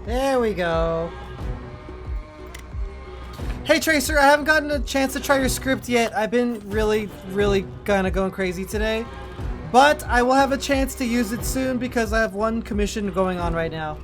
There we go. Hey Tracer, I haven't gotten a chance to try your script yet. I've been really kind of going crazy today. But I will have a chance to use it soon because I have one commission going on right now.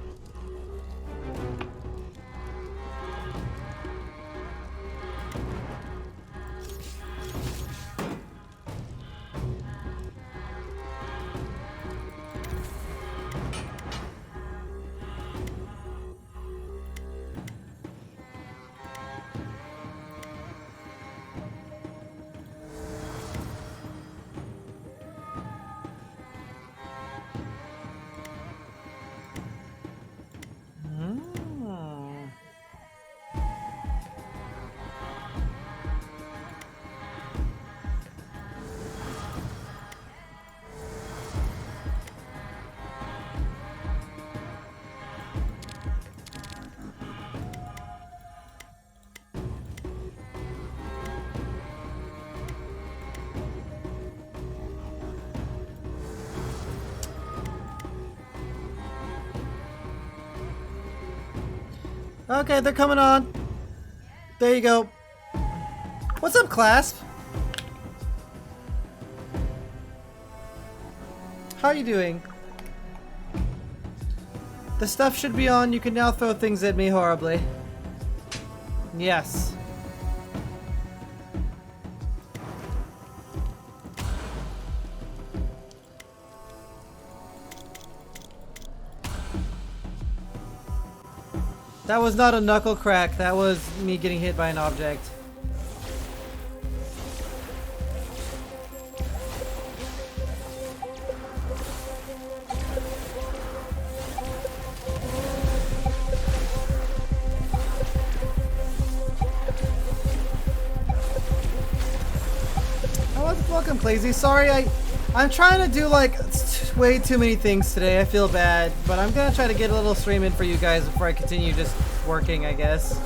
Okay, they're coming on. There you go. What's up, Clasp? How are you doing? The stuff should be on. You can now throw things at me horribly. Yes. That was not a knuckle crack. That was me getting hit by an object. Welcome, Clazy. Sorry, I'm trying to do like way too many things today. I feel bad, but I'm gonna try to get a little stream in for you guys before I continue just working, I guess.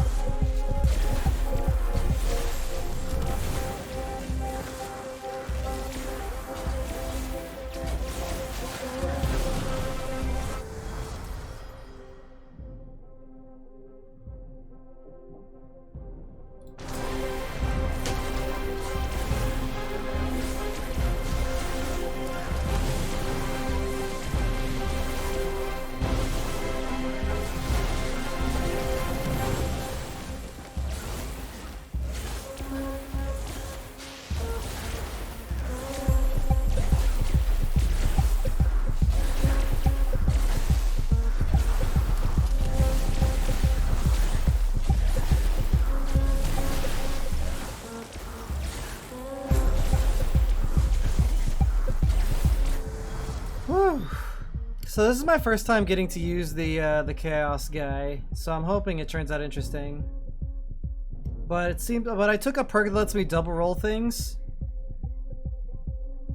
So this is my first time getting to use the chaos guy, so I'm hoping it turns out interesting. But I took a perk that lets me double roll things.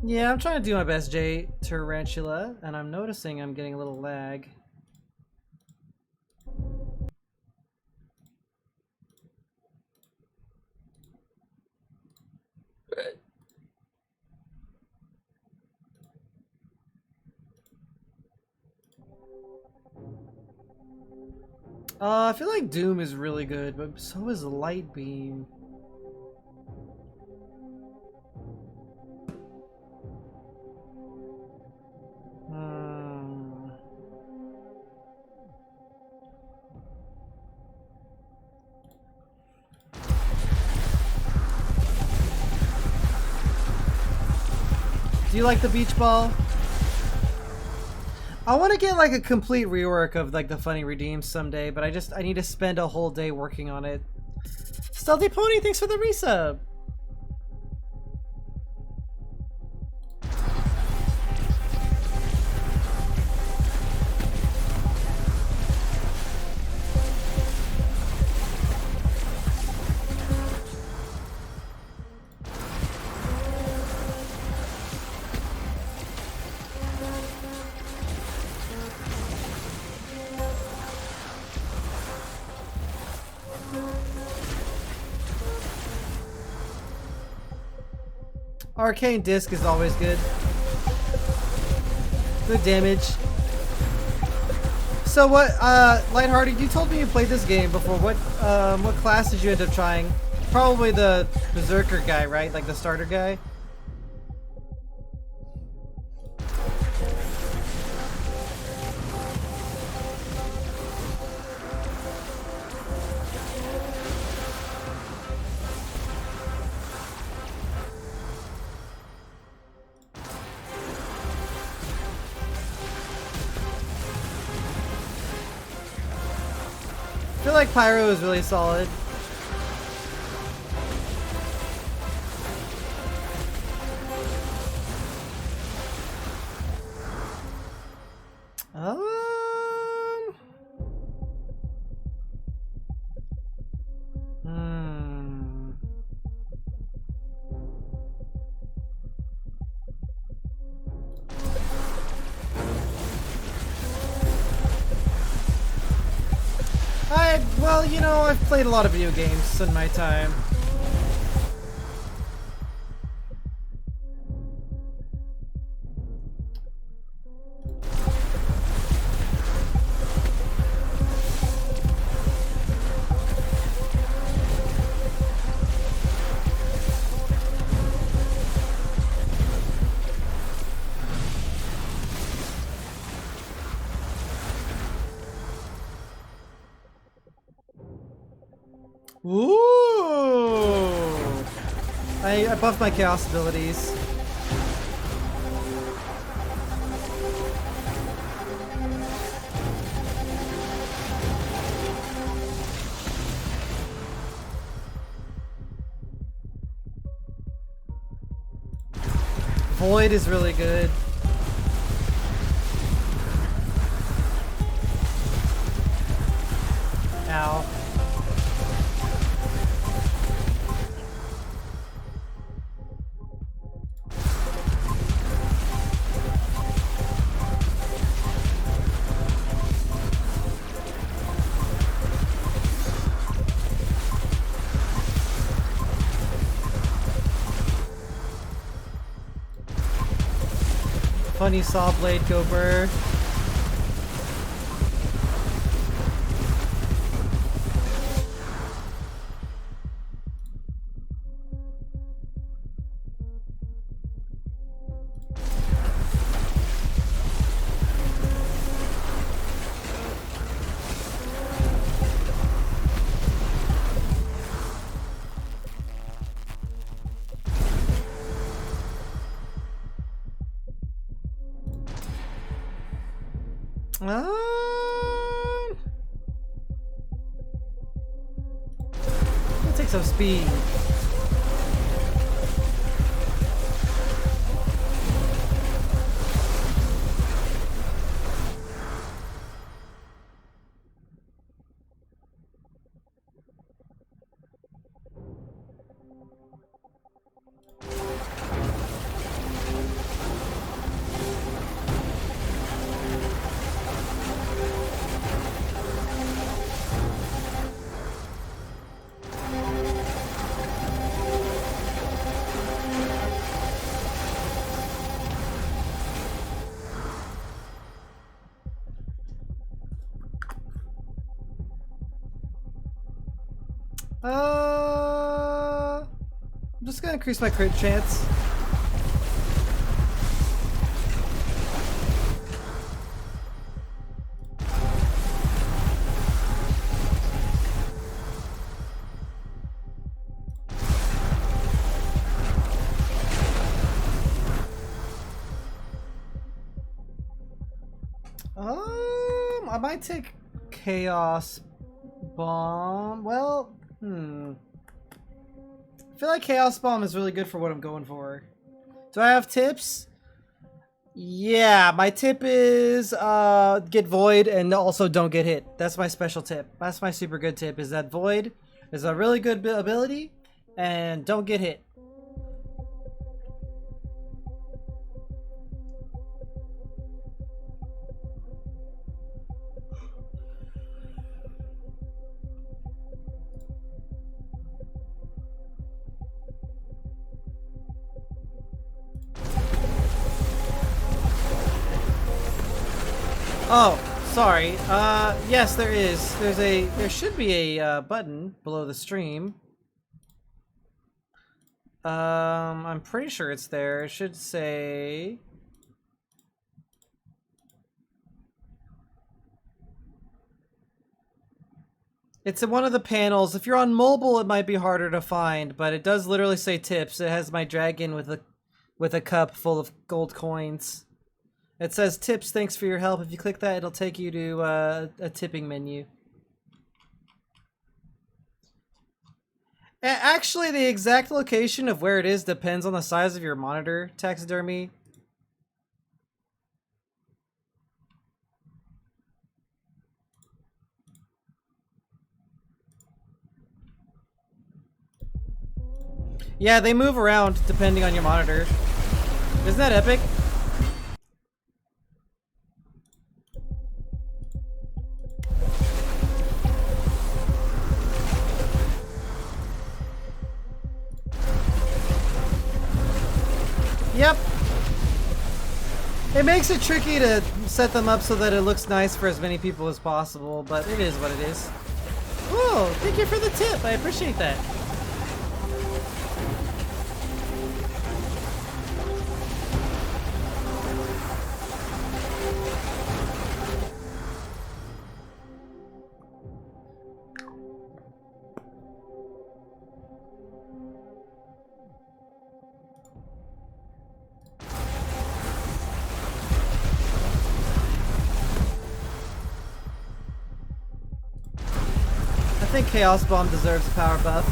Yeah, I'm trying to do my best, Jay Tarantula, and I'm noticing I'm getting a little lag. I feel like Doom is really good, but so is Light Beam. Do you like the beach ball? I want to get like a complete rework of like the funny redeems someday, but I need to spend a whole day working on it. Stealthy Pony, thanks for the resub. Arcane Disc is always good. Good damage. So what, Lighthearted, you told me you played this game before. What class did you end up trying? Probably the Berserker guy, right? Like the starter guy? I feel like Pyro is really solid. Um, hmm. Well, you know, I've played a lot of video games in my time. Ooh! I buffed my chaos abilities. Void is really good. Ow. Funny saw blade go burr. I'll take some speed. I'm just gonna increase my crit chance. I might take Chaos Bomb. Well, I feel like Chaos Bomb is really good for what I'm going for. Do I have tips? Yeah, my tip is get Void and also don't get hit. That's my special tip. That's my super good tip, is that Void is a really good ability and don't get hit. Oh, sorry. Yes, there is. There should be a button below the stream. I'm pretty sure it's there. It should say... It's in one of the panels. If you're on mobile, it might be harder to find, but it does literally say tips. It has my dragon with a cup full of gold coins. It says tips, thanks for your help. If you click that, it'll take you to a tipping menu. Actually, the exact location of where it is depends on the size of your monitor, Taxidermy. Yeah, they move around depending on your monitor. Isn't that epic? Yep. It makes it tricky to set them up so that it looks nice for as many people as possible, but it is what it is. Whoa, thank you for the tip. I appreciate that. I think Chaos Bomb deserves a power buff.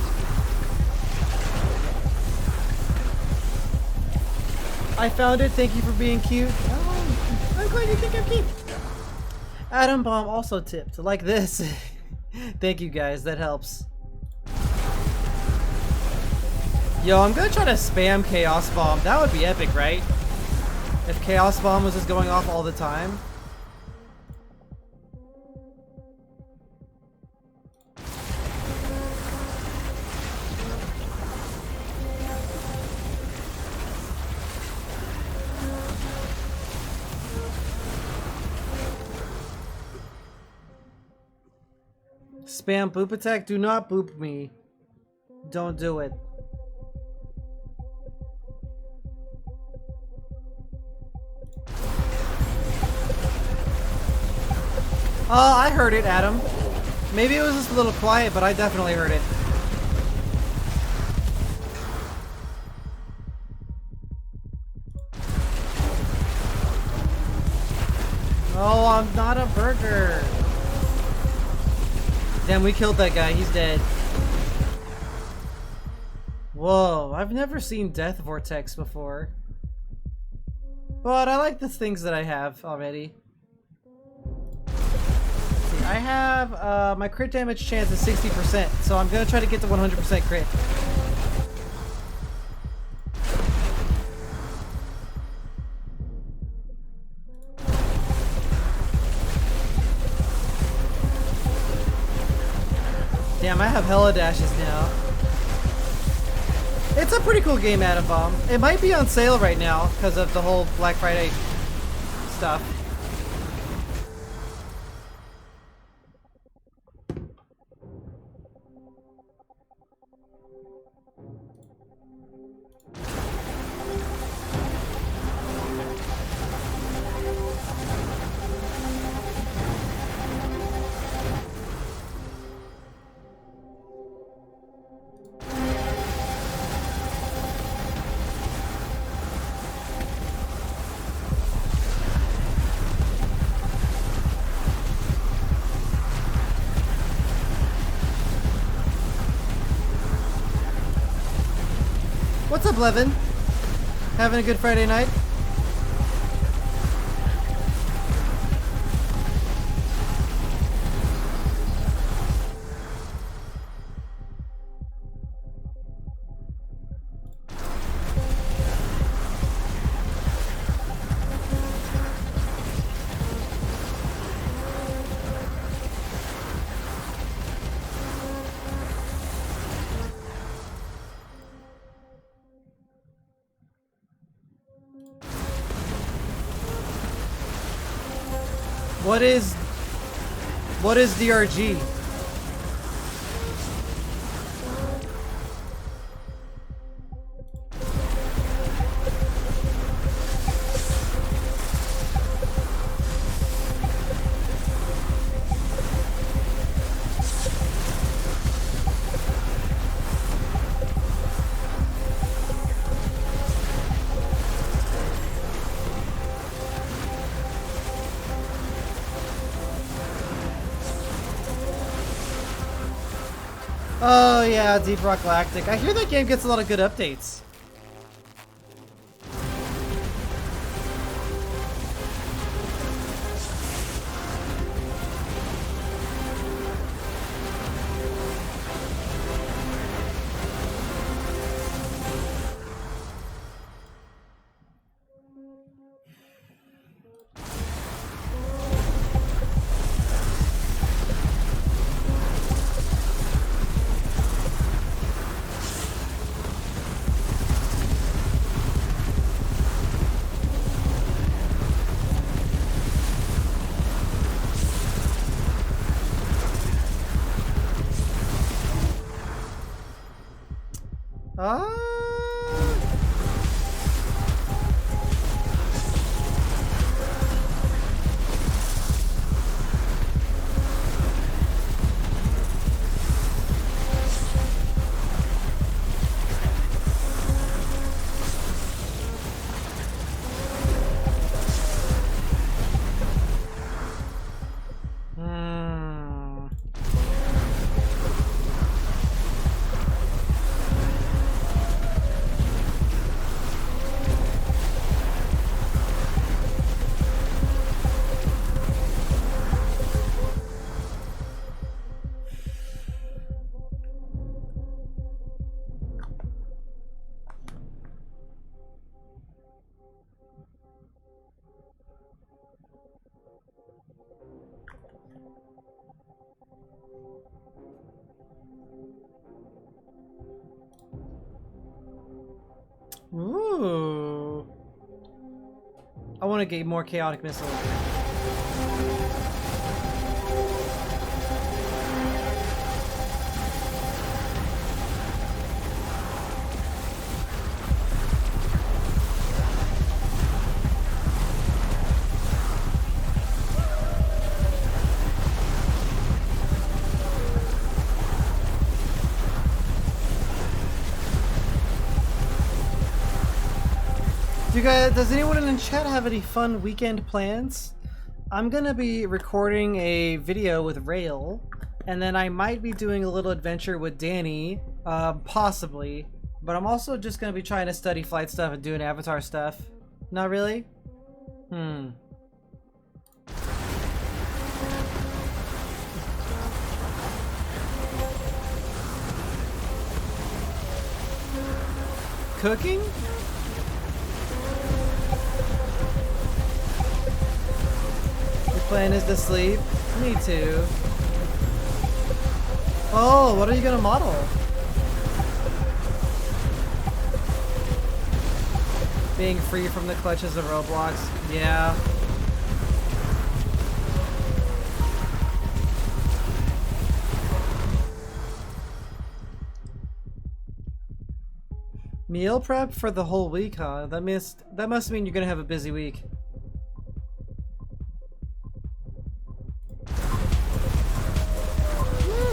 I found it, thank you for being cute. Oh, I'm glad you think I'm cute. Atom Bomb also tipped, like this. Thank you guys, that helps. Yo, I'm gonna try to spam Chaos Bomb. That would be epic, right? If Chaos Bomb was just going off all the time. Spam boop attack? Do not boop me. Don't do it. I heard it, Adam. Maybe it was just a little quiet, but I definitely heard it. Oh, I'm not a burger. Damn, we killed that guy. He's dead. Whoa, I've never seen Death Vortex before. But I like the things that I have already. See, I have, my crit damage chance is 60%, so I'm gonna try to get to 100% crit. Damn, I have hella dashes now. It's a pretty cool game, Atom Bomb. It might be on sale right now because of the whole Black Friday stuff. What's up, Levin? Having a good Friday night? What is What is DRG? Oh yeah, Deep Rock Galactic. I hear that game gets a lot of good updates. Ooh. I want to get more chaotic missiles. Does anyone in the chat have any fun weekend plans? I'm gonna be recording a video with Rail, and then I might be doing a little adventure with Danny, possibly. But I'm also just gonna be trying to study flight stuff and doing Avatar stuff. Not really? Cooking? Plan is to sleep. Me too. Oh, what are you gonna model? Being free from the clutches of Roblox. Yeah. Meal prep for the whole week, huh? That must mean you're gonna have a busy week.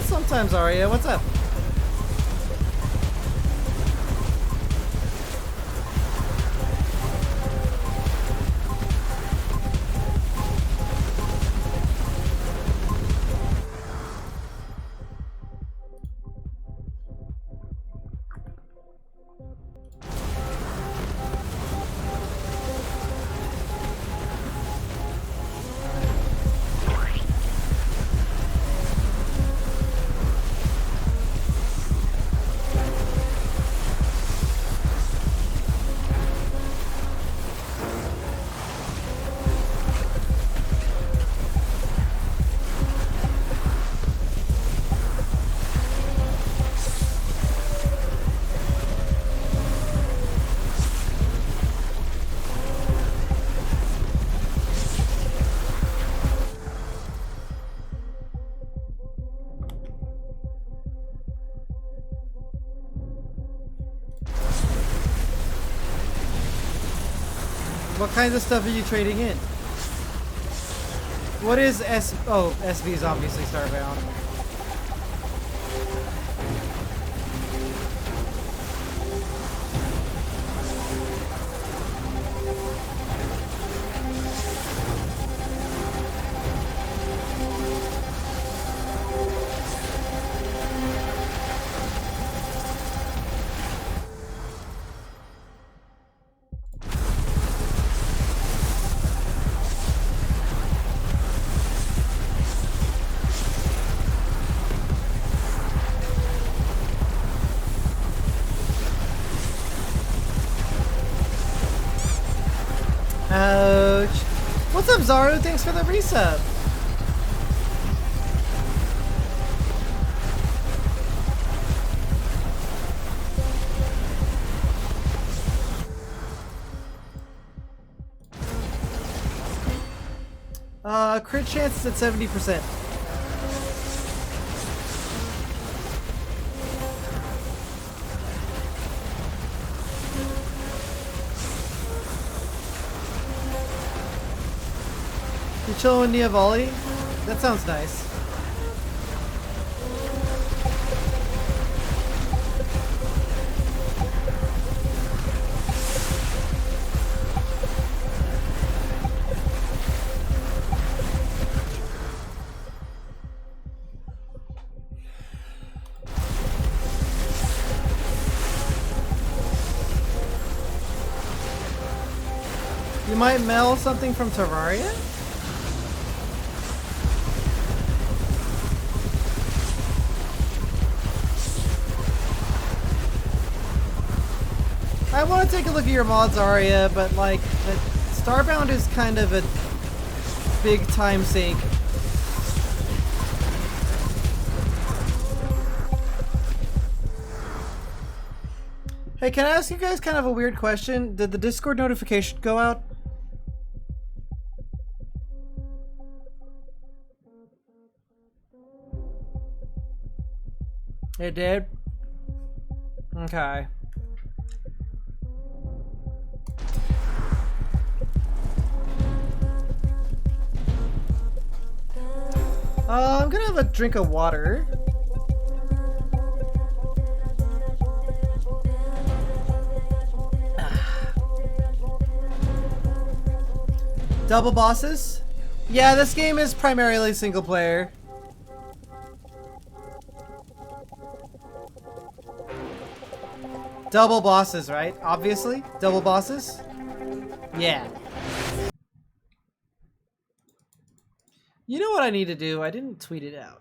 Sometimes, Aria. What's up? What kinds of stuff are you trading in? What is Oh, SV is obviously Starbound. Ouch. What's up, Zaru? Thanks for the resub. Crit chance is at 70%. You chilling with Niavali? That sounds nice. You might mail something from Terraria? I want to take a look at your mods, Arya, but like, Starbound is kind of a big time sink. Hey, can I ask you guys kind of a weird question? Did the Discord notification go out? It did? Okay. I'm gonna have a drink of water. Double bosses? Yeah, this game is primarily single player. Double bosses, right? Obviously. Double bosses? Yeah. You know what I need to do? I didn't tweet it out.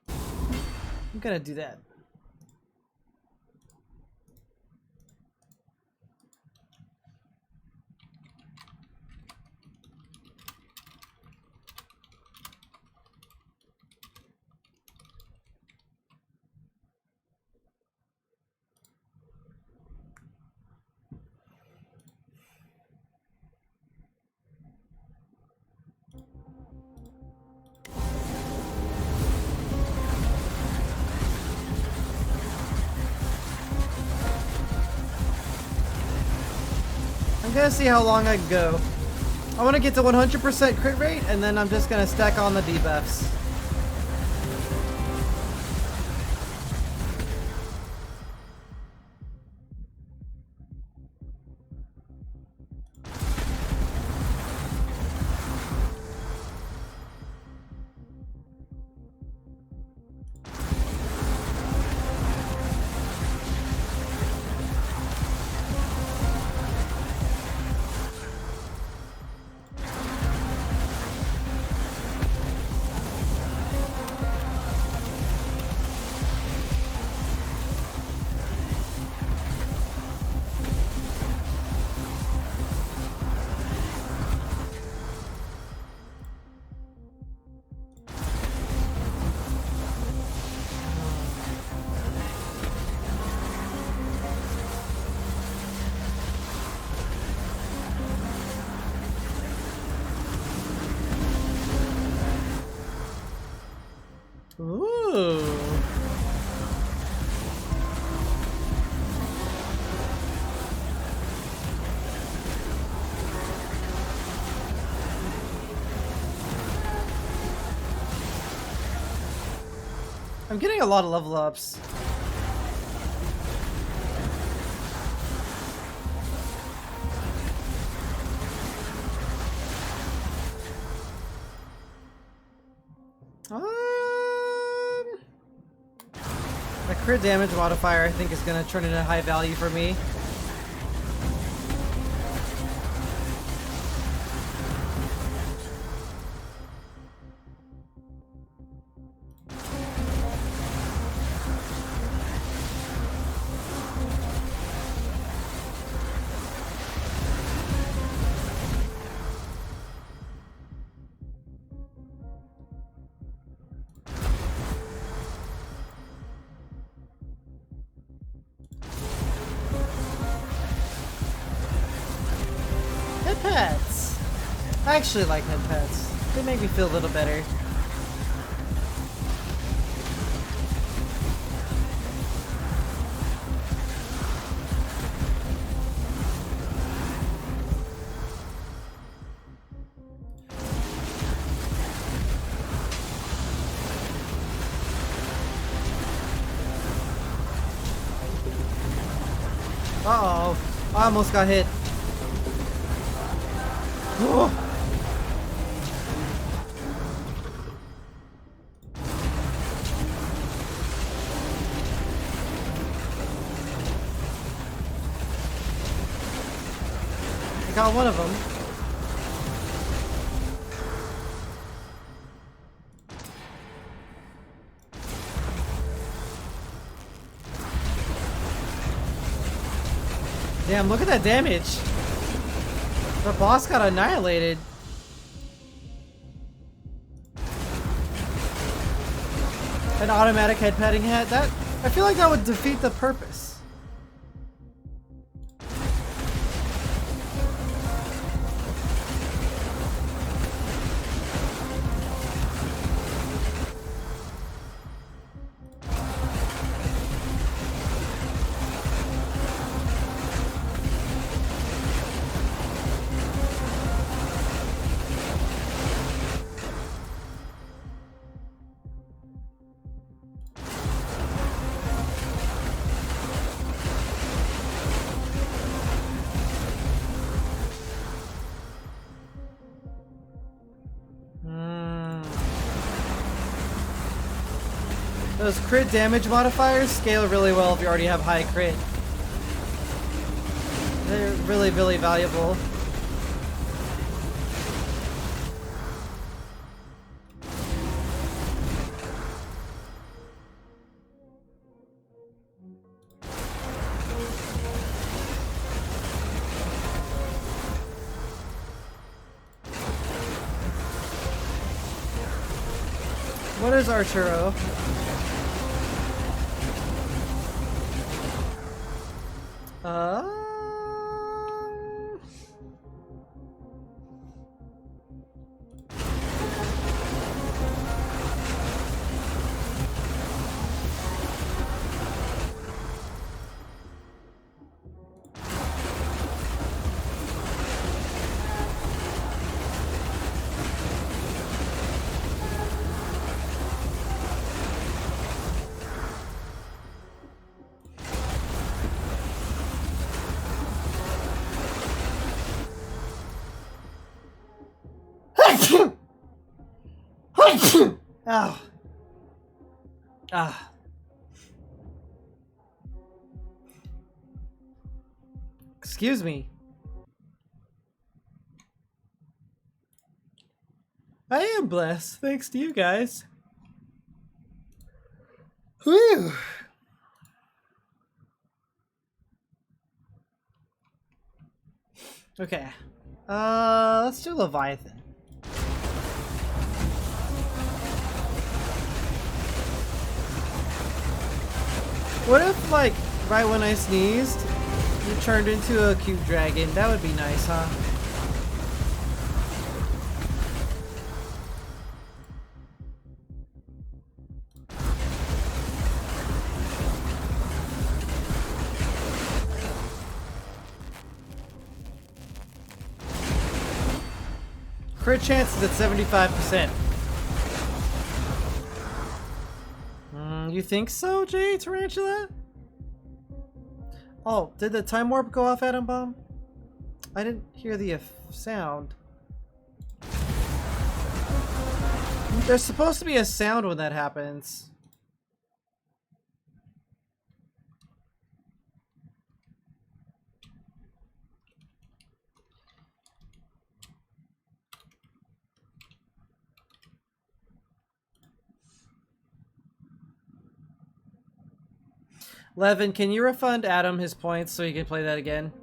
I'm gonna do that. I'm gonna see how long I can go. I want to get to 100% crit rate, and then I'm just gonna stack on the debuffs. I'm getting a lot of level ups. The crit damage modifier I think is gonna turn into high value for me. Head pets. I actually like head pets. They make me feel a little better. Uh-oh. I almost got hit. Oh. I got one of them. Damn, look at that damage. The boss got annihilated. An automatic head petting hat? That I feel like that would defeat the purpose. Those crit damage modifiers scale really well if you already have high crit. They're really, really valuable. What is Arturo? Ow. Ah. Excuse me. I am blessed, thanks to you guys. Whew. Okay. Let's do Leviathan. What if, like, right when I sneezed, you turned into a cute dragon? That would be nice, huh? Crit chance is at 75%. You think so, Jay Tarantula? Oh, did the time warp go off, Atom Bomb? I didn't hear the sound. There's supposed to be a sound when that happens. Levin, can you refund Adam his points so he can play that again?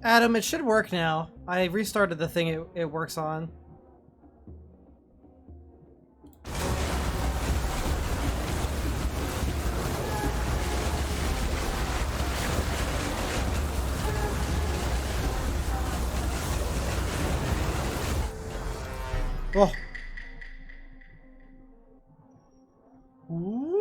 Adam, it should work now. I restarted the thing it works on. Oh. Ooh.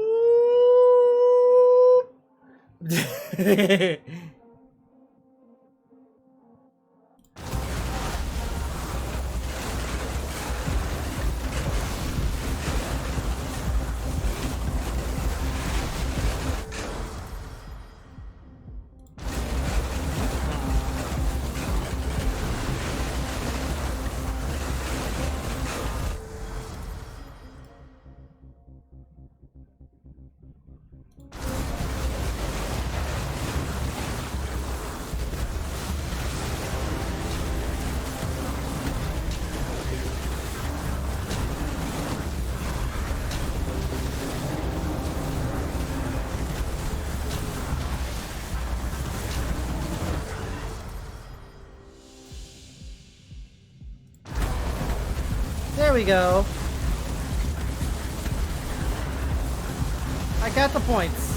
There we go. I got the points.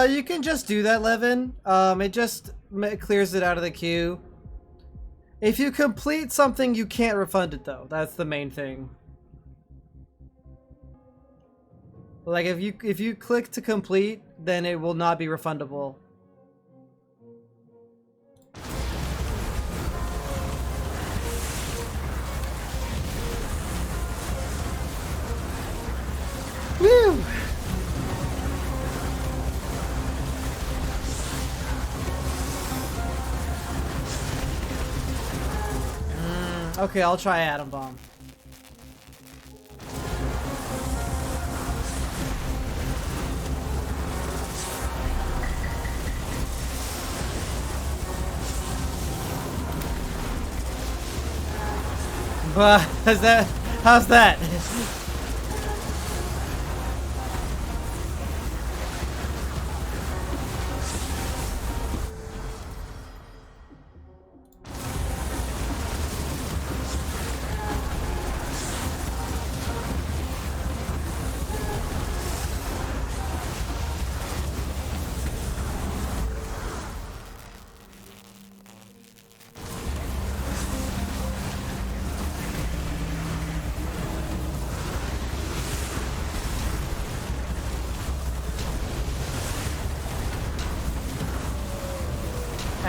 You can just do that, Levin. It just clears it out of the queue. If you complete something, you can't refund it, though. That's the main thing. Like, if you click to complete, then it will not be refundable. Woo! Okay, I'll try Atom Bomb. But how's that?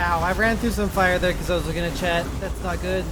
Ow, I ran through some fire there because I was looking at chat. That's not good.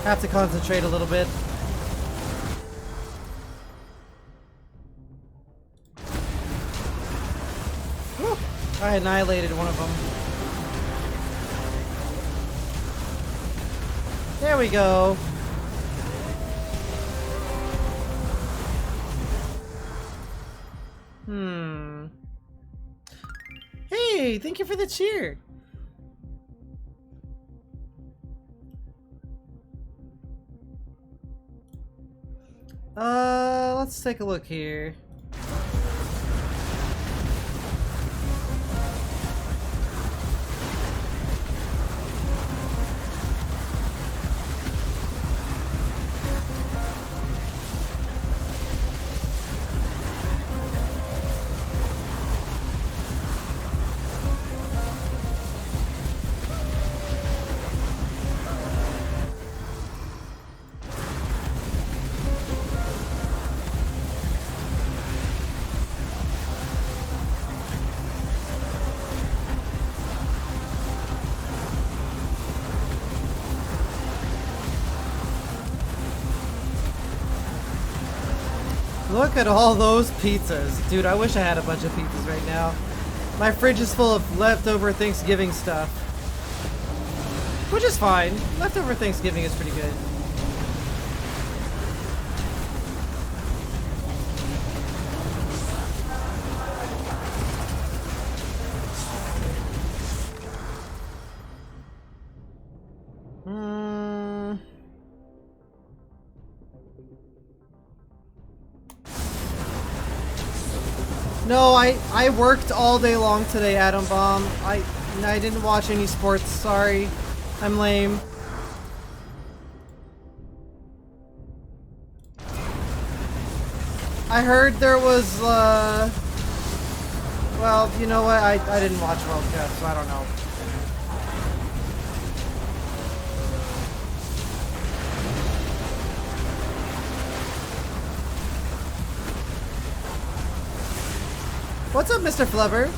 Have to concentrate a little bit. Whew. I annihilated one of them. There we go. Hey, thank you for the cheer. Let's take a look here. Look at all those pizzas. Dude, I wish I had a bunch of pizzas right now. My fridge is full of leftover Thanksgiving stuff. Which is fine. Leftover Thanksgiving is pretty good. No, I worked all day long today, Atom Bomb. I didn't watch any sports, sorry. I'm lame. I heard there was, well, you know what, I didn't watch World Cup, so I don't know. What's up, Mr. Flubber?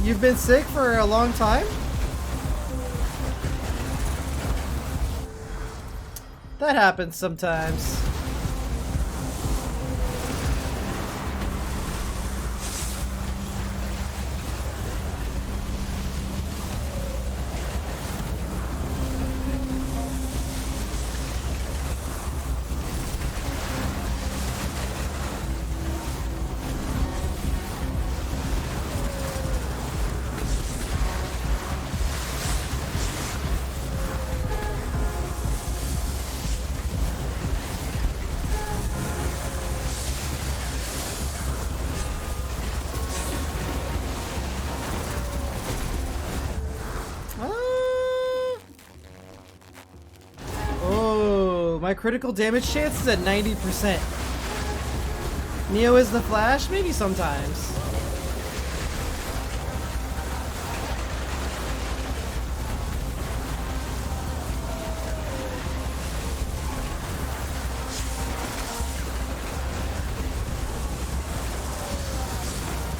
You've been sick for a long time? That happens sometimes. My critical damage chance is at 90%. Neo is the Flash? Maybe sometimes.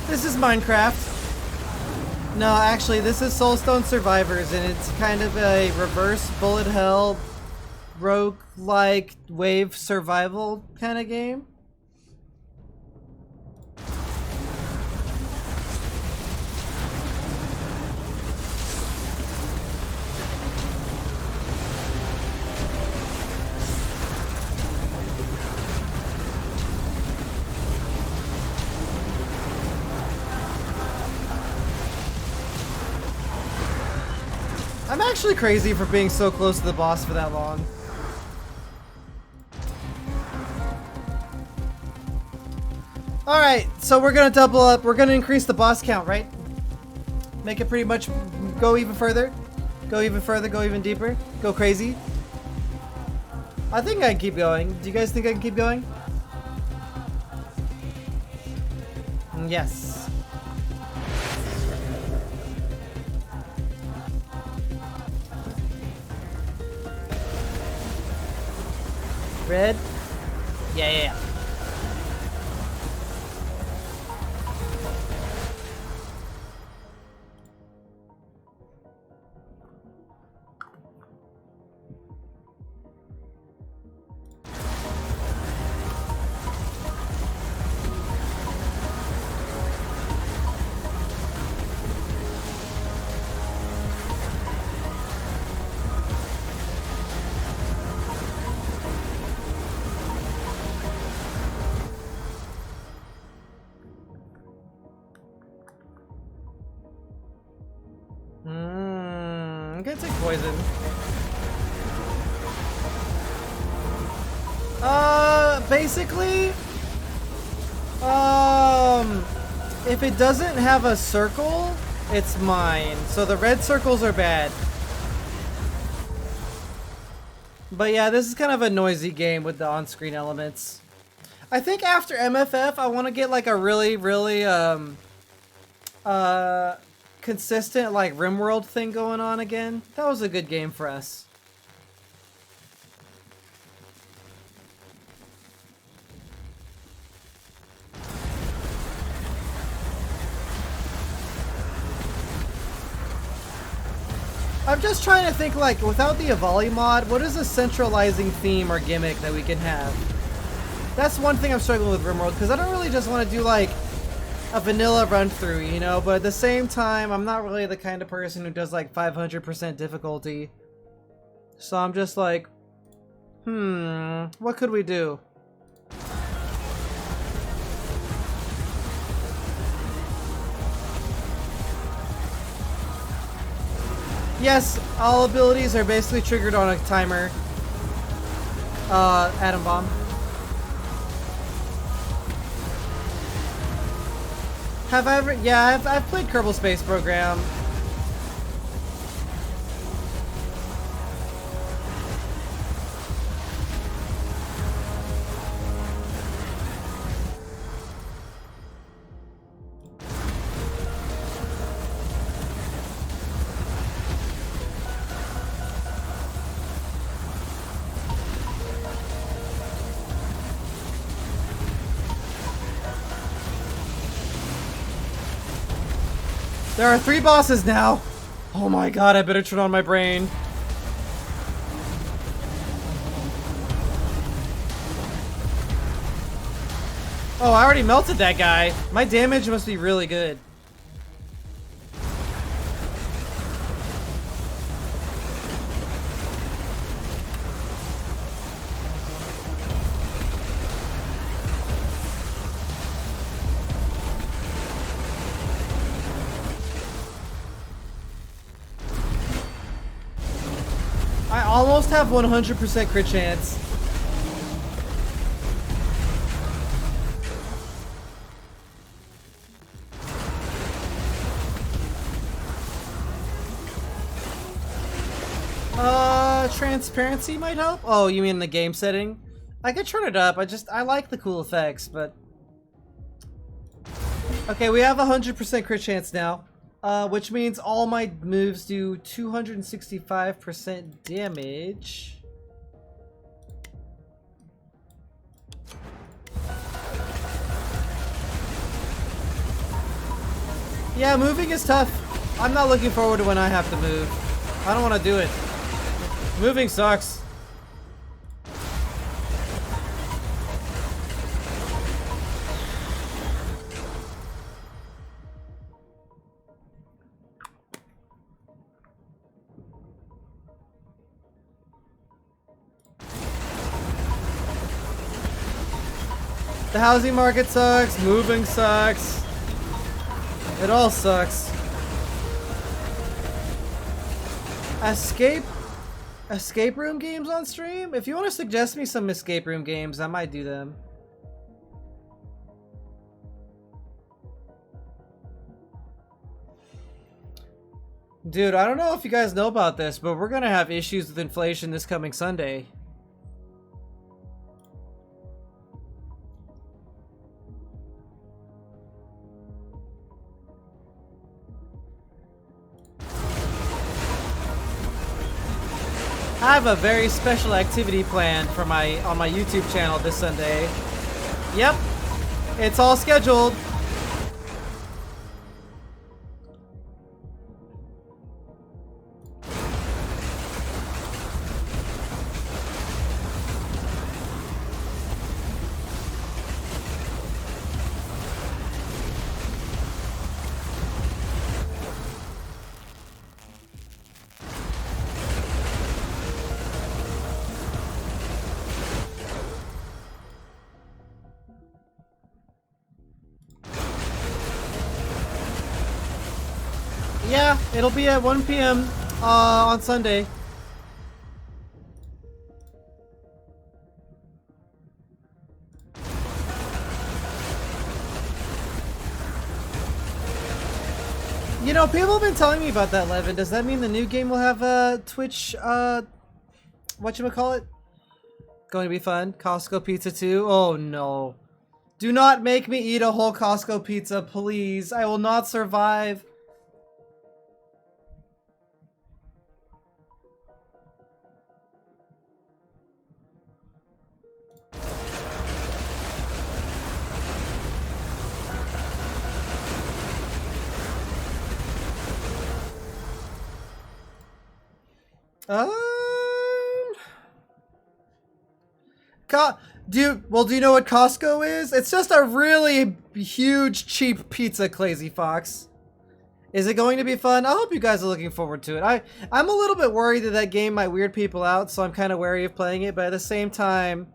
This is Minecraft. No, actually, this is Soulstone Survivors, and it's kind of a reverse bullet hell rogue-like wave survival kind of game. I'm actually crazy for being so close to the boss for that long. Alright, so we're gonna double up. We're gonna increase the boss count, right? Make it pretty much go even further. Go even further, go even deeper. Go crazy. I think I can keep going. Do you guys think I can keep going? Yes. Red? Yeah. I'm gonna take poison. Basically, if it doesn't have a circle, it's mine. So the red circles are bad. But yeah, this is kind of a noisy game with the on-screen elements. I think after MFF, I want to get like a really, consistent like RimWorld thing going on again. That was a good game for us. I'm just trying to think, like, without the Evoli mod, what is a centralizing theme or gimmick that we can have? That's one thing I'm struggling with RimWorld, because I don't really just want to do, like, a vanilla run-through, you know? But at the same time, I'm not really the kind of person who does, like, 500% difficulty. So I'm just like, what could we do? Yes, all abilities are basically triggered on a timer. Atom Bomb. Have I ever? Yeah, I've played Kerbal Space Program. There are 3 bosses now! Oh my god, I better turn on my brain. Oh, I already melted that guy. My damage must be really good. I almost have 100% crit chance. Transparency might help? Oh, you mean the game setting? I could turn it up, I like the cool effects, but... Okay, we have 100% crit chance now. Which means all my moves do 265% damage. Yeah, moving is tough. I'm not looking forward to when I have to move. I don't want to do it. Moving sucks. The housing market sucks, moving sucks. It all sucks. Escape room games on stream? If you want to suggest me some escape room games, I might do them. Dude, I don't know if you guys know about this, but we're gonna have issues with inflation this coming Sunday. I have a very special activity planned for on my YouTube channel this Sunday. Yep, it's all scheduled. Yeah, it'll be at 1 p.m. On Sunday. You know, people have been telling me about that, Levin. Does that mean the new game will have Twitch, whatchamacallit? Going to be fun? Costco Pizza 2? Oh no. Do not make me eat a whole Costco pizza, please. I will not survive. Do you know what Costco is? It's just a really huge, cheap pizza, Crazy Fox. Is it going to be fun? I hope you guys are looking forward to it. I'm a little bit worried that game might weird people out, so I'm kind of wary of playing it, but at the same time...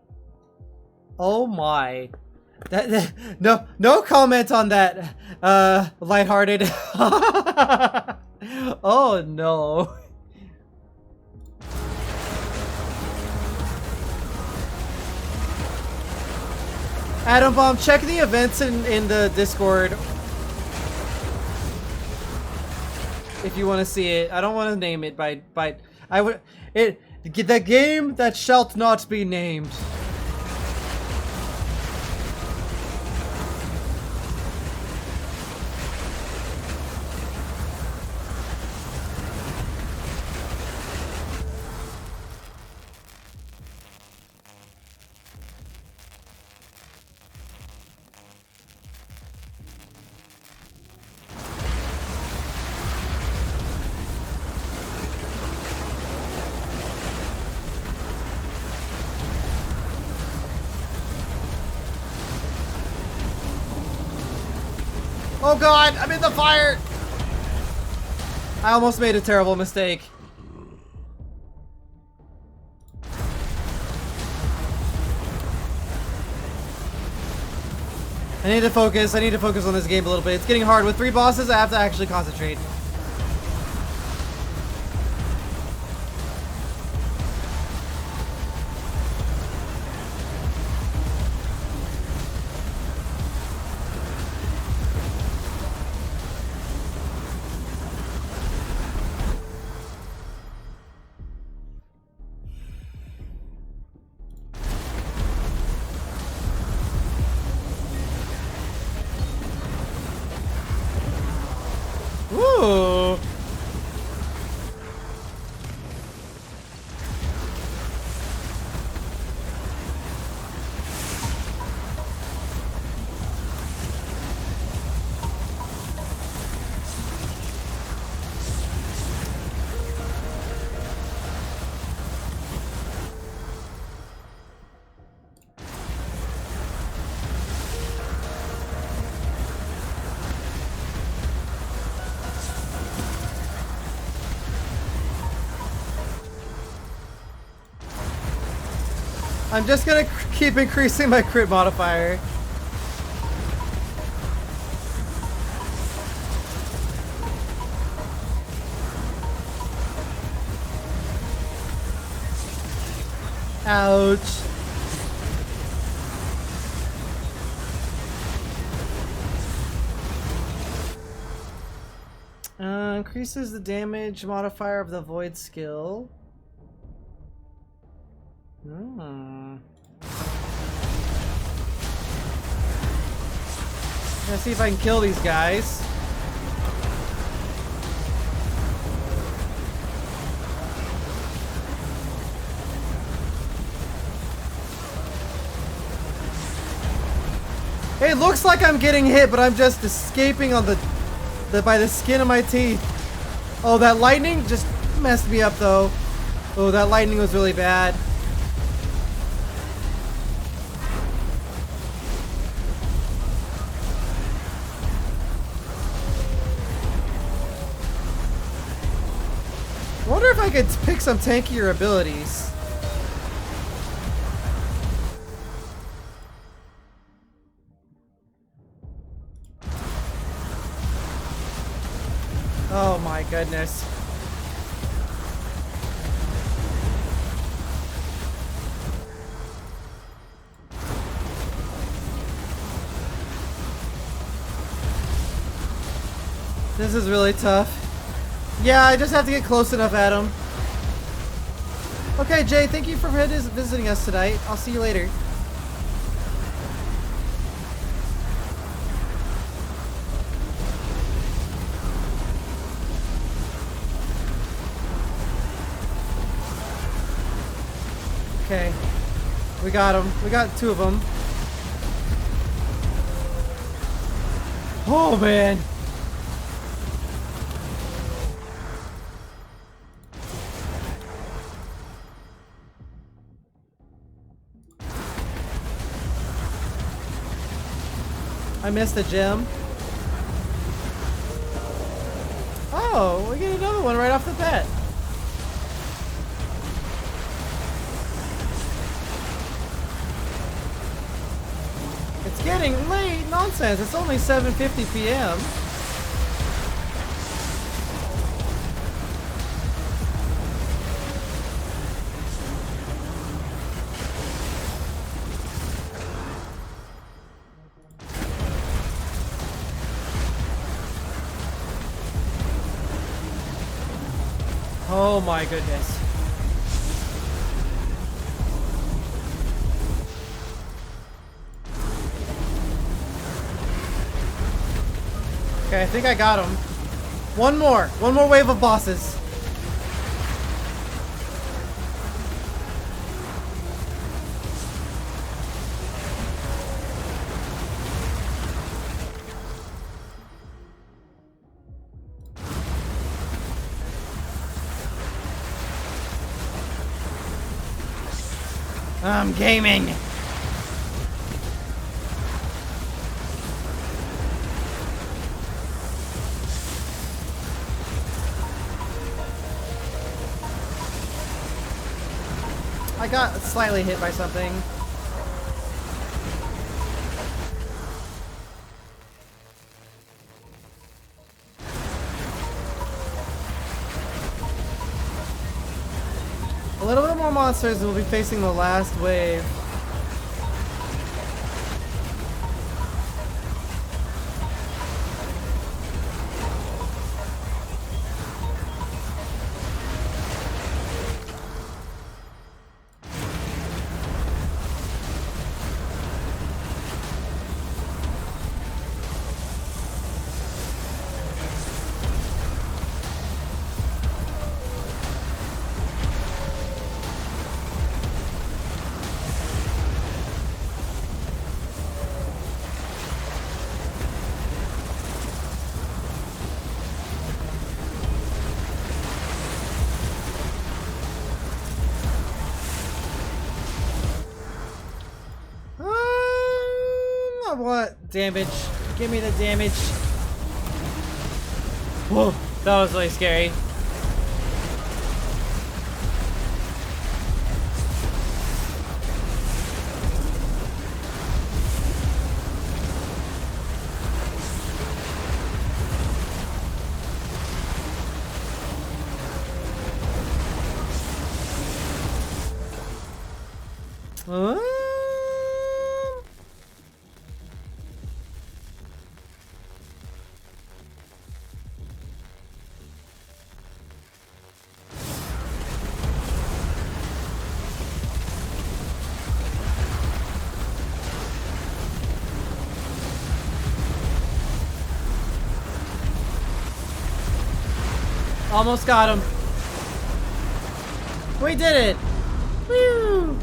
Oh my. No comment on that, lighthearted. Oh no. Adam Bomb, check the events in the Discord if you want to see it. I don't want to name it by the game that shalt not be named. Oh god, I'm in the fire! I almost made a terrible mistake. I need to focus on this game a little bit. It's getting hard. With 3 bosses, I have to actually concentrate. Ooh. I'm just gonna keep increasing my crit modifier. Ouch. Increases the damage modifier of the void skill. Let's see if I can kill these guys. It looks like I'm getting hit, but I'm just escaping on by the skin of my teeth. Oh, that lightning just messed me up though. Oh, that lightning was really bad. I wonder if I could pick some tankier abilities. Oh my goodness. This is really tough. Yeah, I just have to get close enough at him. Okay, Jay, thank you for visiting us tonight. I'll see you later. Okay. We got him. We got two of them. Oh, man. I missed the gem. Oh, we get another one right off the bat. It's getting late. Nonsense. It's only 7:50 p.m. Oh my goodness. Okay, I think I got him. One more wave of bosses. I'm gaming. I got slightly hit by something. A little bit more monsters will be facing the last wave. I want damage. Give me the damage. Whoa, that was really scary. Um, Almost got him. We did it! Woo!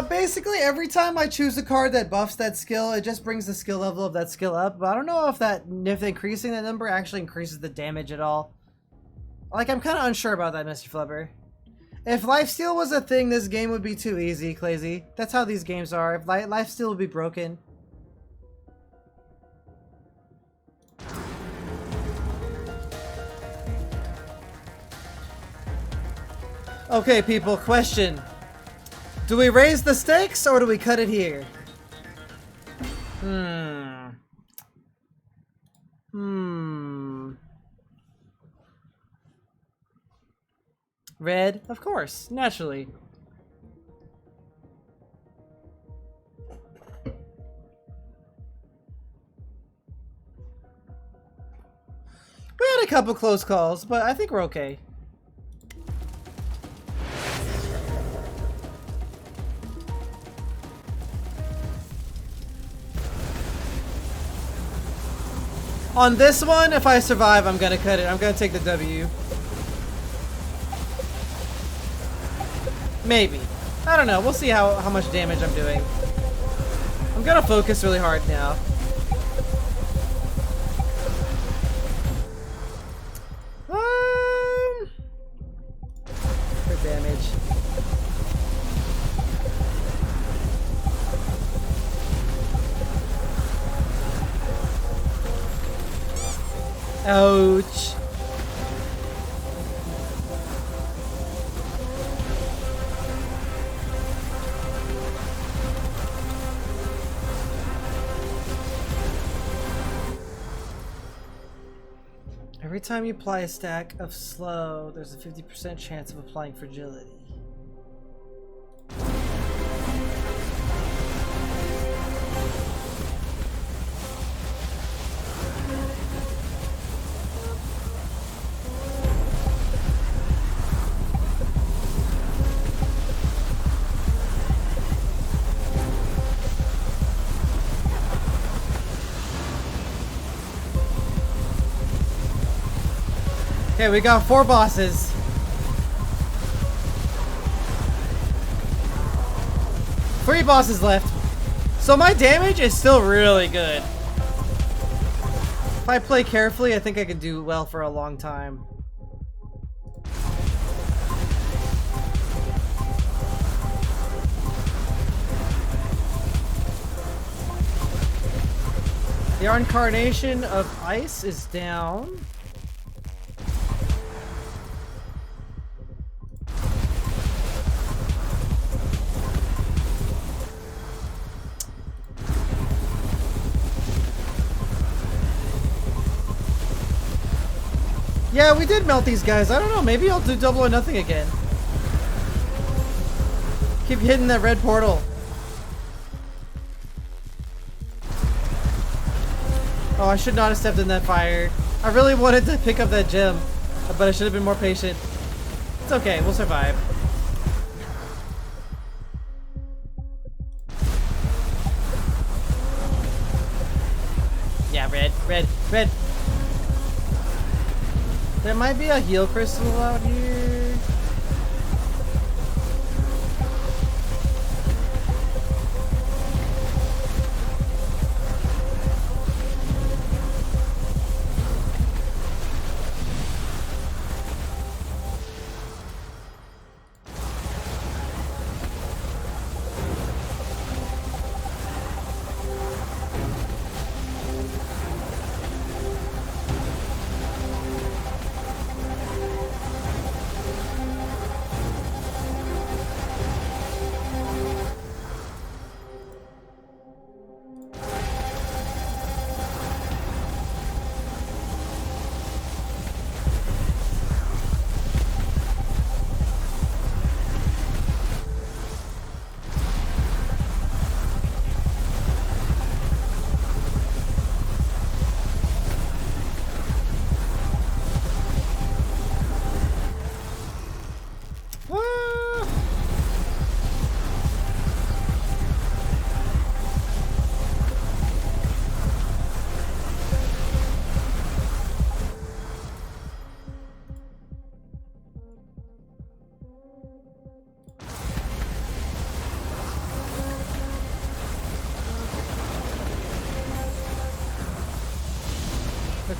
Basically every time I choose a card that buffs that skill, it just brings the skill level of that skill up. But I don't know if increasing that number actually increases the damage at all. Like, I'm kind of unsure about that, Mr. Flubber. If lifesteal was a thing, this game would be too easy, Clazy. That's how these games are. If lifesteal would be broken. Okay, people, question. Do we raise the stakes or do we cut it here? Red? Of course, naturally. We had a couple close calls, but I think we're okay. On this one, if I survive, I'm gonna cut it. I'm gonna take the W. Maybe. I don't know. We'll see how much damage I'm doing. I'm gonna focus really hard now. For damage. Ouch. Every time you apply a stack of slow, there's a 50% chance of applying fragility. Okay, we got 4 bosses. Three bosses left. So my damage is still really good. If I play carefully, I think I can do well for a long time. The Incarnation of Ice is down. Yeah, we did melt these guys. I don't know. Maybe I'll do double or nothing again. Keep hitting that red portal. Oh, I should not have stepped in that fire. I really wanted to pick up that gem, but I should have been more patient. It's okay. We'll survive. Yeah, red, red, red. There might be a heal crystal out here.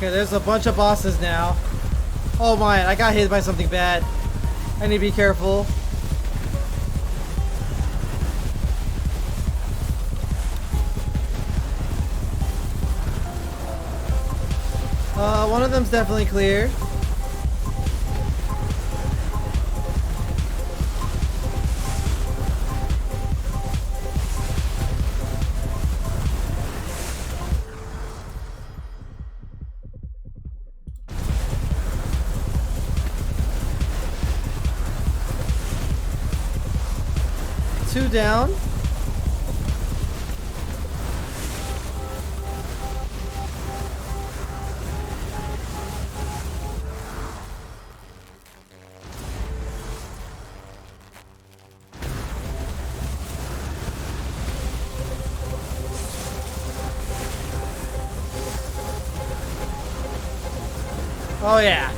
Okay, there's a bunch of bosses now. Oh my, I got hit by something bad. I need to be careful. One of them's definitely clear. Two down. Oh yeah.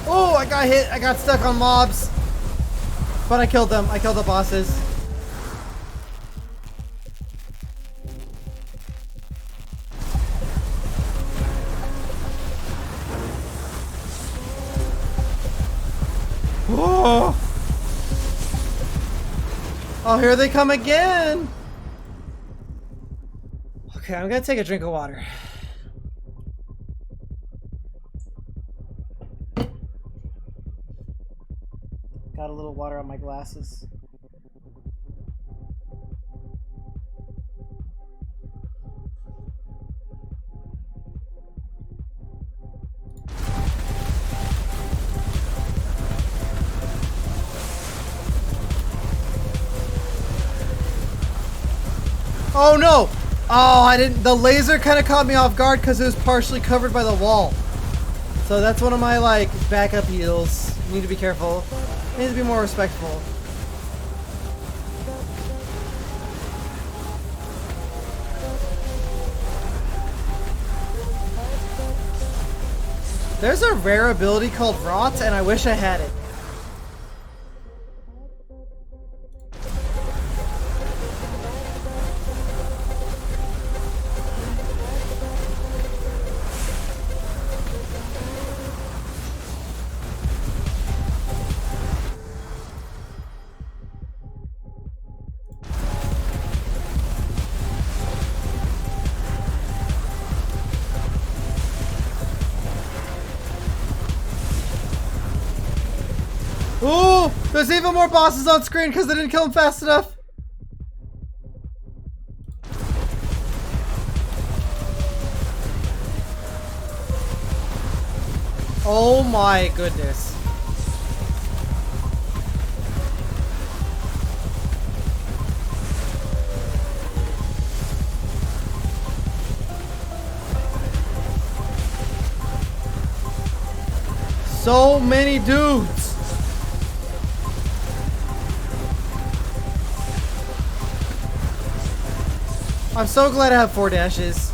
Oh, I got hit. I got stuck on mobs. But I killed them. I killed the bosses. Oh. Oh, here they come again. Okay, I'm gonna take a drink of water. Got a little water on my glasses. Oh no! Oh, I didn't. The laser kind of caught me off guard because it was partially covered by the wall. So that's one of my like backup heals. You need to be careful. You need to be more respectful. There's a rare ability called Rot, and I wish I had it. Ooh! There's even more bosses on screen because they didn't kill them fast enough! Oh my goodness. So many dudes! I'm so glad I have 4 dashes.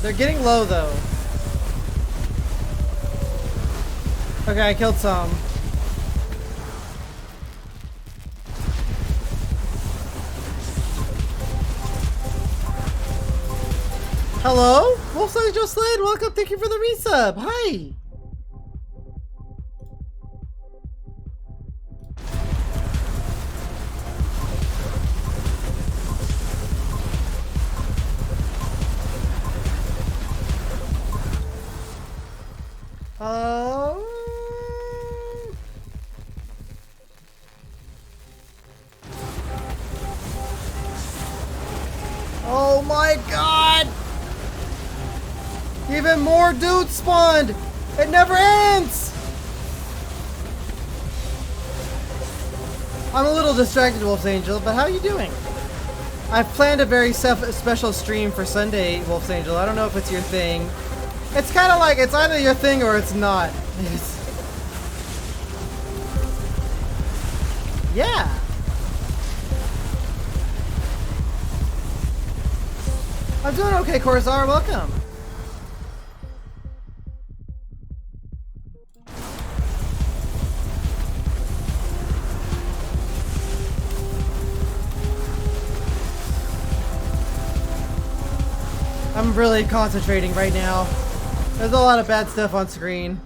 They're getting low though. Okay, I killed some. Hello? Wolfside Jocelyn, welcome, thank you for the resub. Hi! Oh my god! Even more dudes spawned! It never ends! I'm a little distracted, Wolf's Angel, but how are you doing? I've planned a very special stream for Sunday, Wolf's Angel. I don't know if it's your thing. It's kind of like, it's either your thing or it's not. Yeah. I'm doing okay, Corsar. Welcome. I'm really concentrating right now. There's a lot of bad stuff on screen.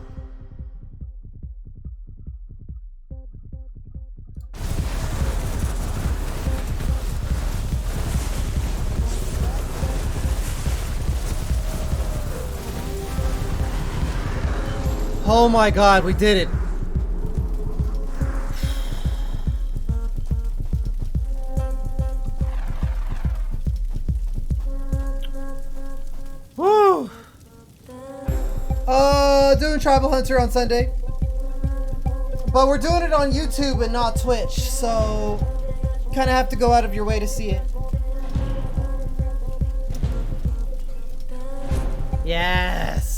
Oh my god, we did it. Woo! Doing Tribal Hunter on Sunday. But we're doing it on YouTube and not Twitch, so kind of have to go out of your way to see it. Yes!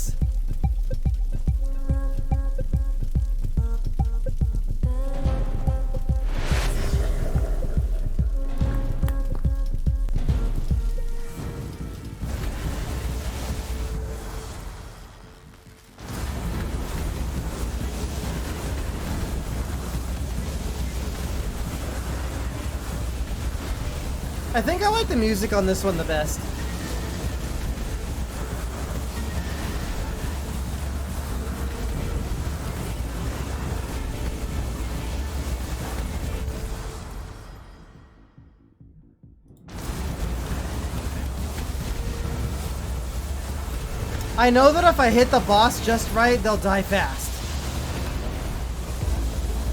I think I like the music on this one the best. I know that if I hit the boss just right, they'll die fast.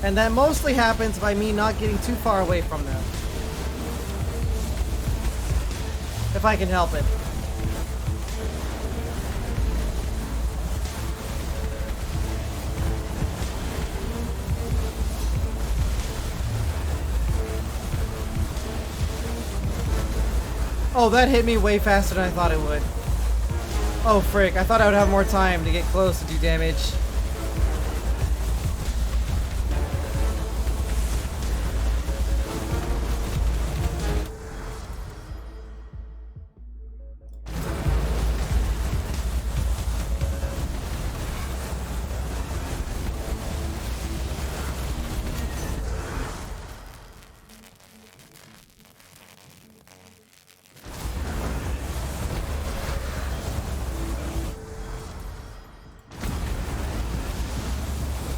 And that mostly happens by me not getting too far away from them. If I can help it. Oh, that hit me way faster than I thought it would. Oh, frick. I thought I would have more time to get close to do damage.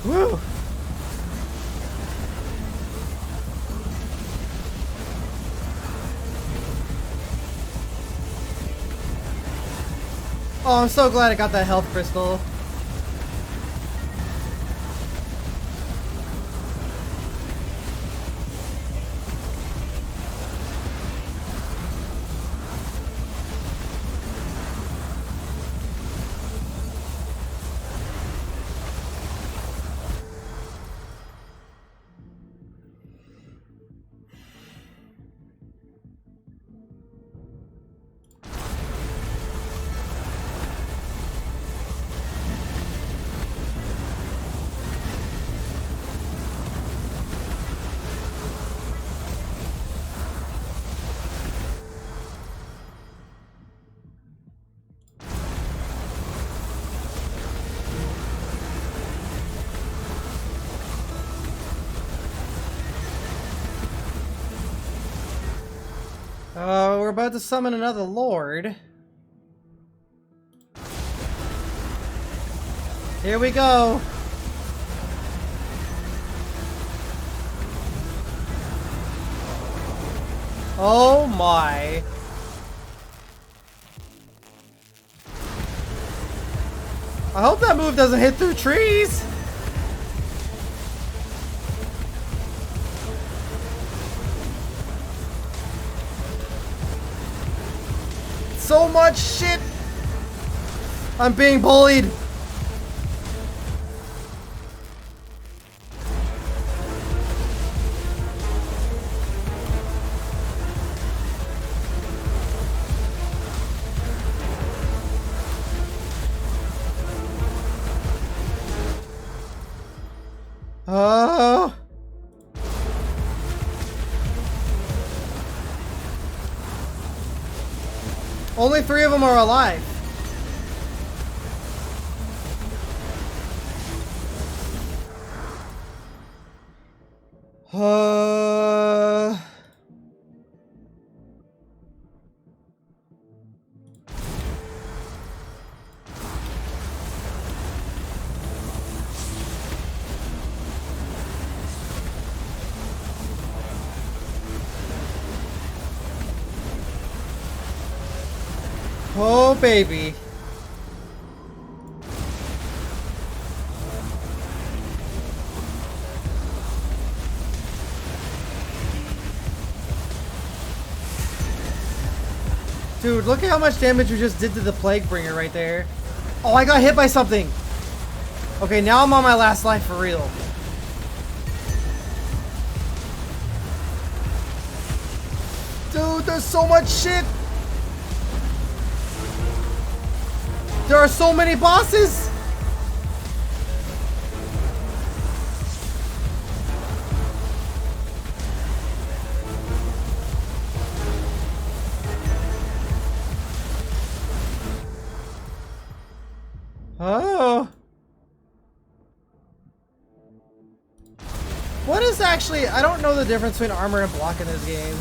Woo! Oh, I'm so glad I got that health crystal. We're about to summon another lord. Here we go. Oh my. I hope that move doesn't hit through trees. So much shit. I'm being bullied. Oh. Only 3 of them are alive. Oh, baby. Dude, look at how much damage we just did to the Plaguebringer right there. Oh, I got hit by something. Okay, now I'm on my last life for real. Dude, there's so much shit. There are so many bosses. Oh. What is actually... I don't know the difference between armor and block in this game.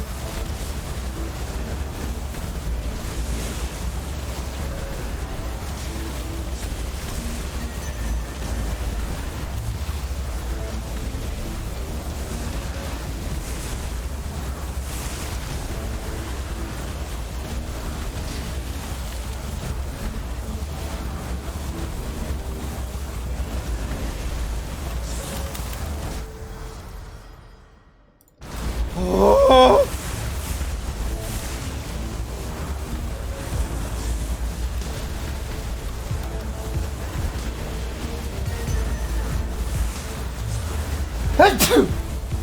Oh!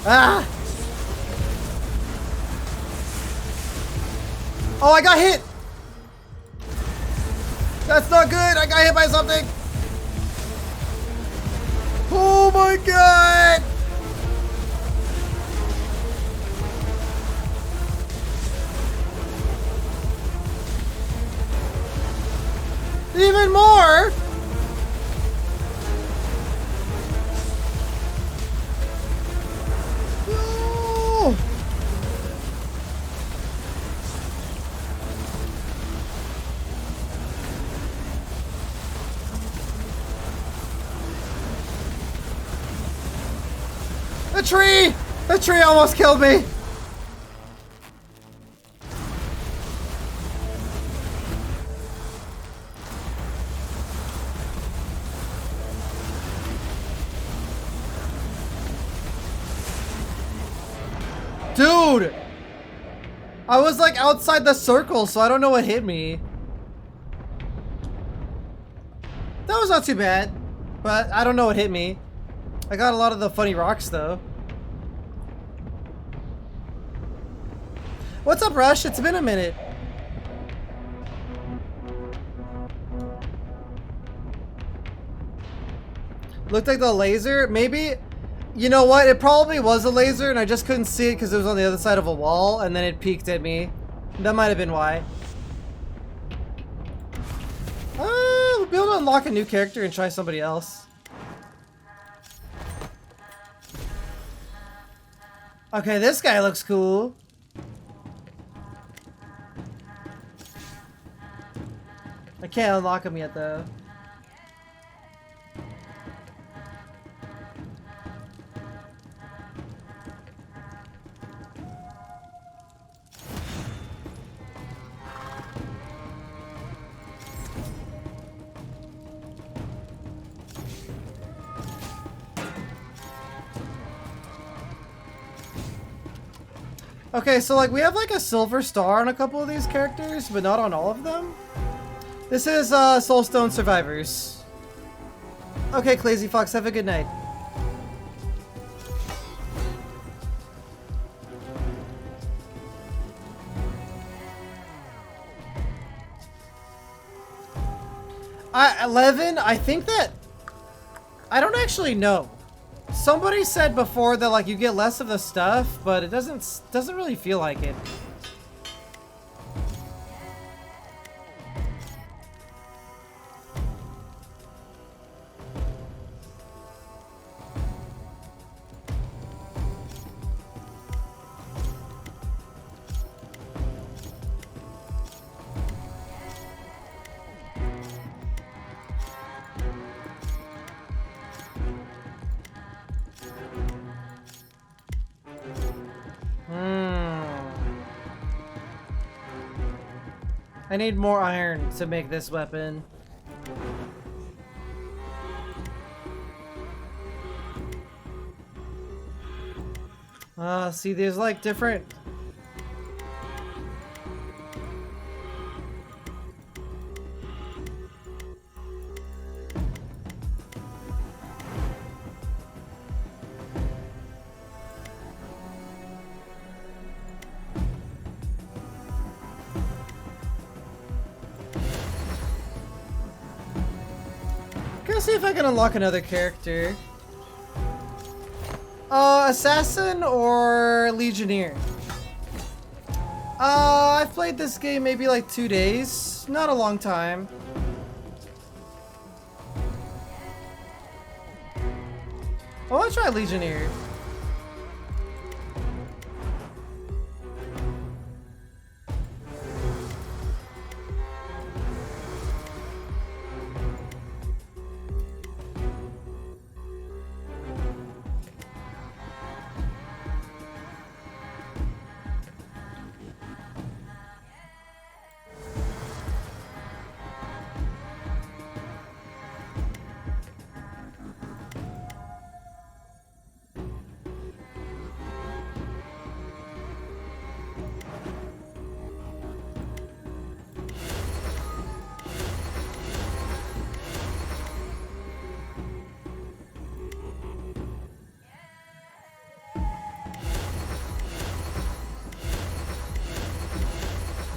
Ah! Oh, I got hit! That's not good! I got hit by something! Oh my god! Even more? No. The tree! The tree almost killed me! Dude! I was like outside the circle, so I don't know what hit me. That was not too bad, but I don't know what hit me. I got a lot of the funny rocks though. What's up, Rush? It's been a minute. Looked like the laser, maybe. You know what? It probably was a laser and I just couldn't see it because it was on the other side of a wall and then it peeked at me. That might have been why. We'll be able to unlock a new character and try somebody else. Okay, this guy looks cool. I can't unlock him yet though. Okay, so like we have like a silver star on a couple of these characters, but not on all of them. This is Soulstone Survivors. Okay, Clazy Fox, have a good night. $11, I think that... I don't actually know. Somebody said before that like you get less of the stuff, but it doesn't really feel like it. I need more iron to make this weapon. See, there's like different... Gonna see if I can unlock another character. Assassin or Legionnaire? I've played this game maybe like 2 days. Not a long time. I wanna try Legionnaire.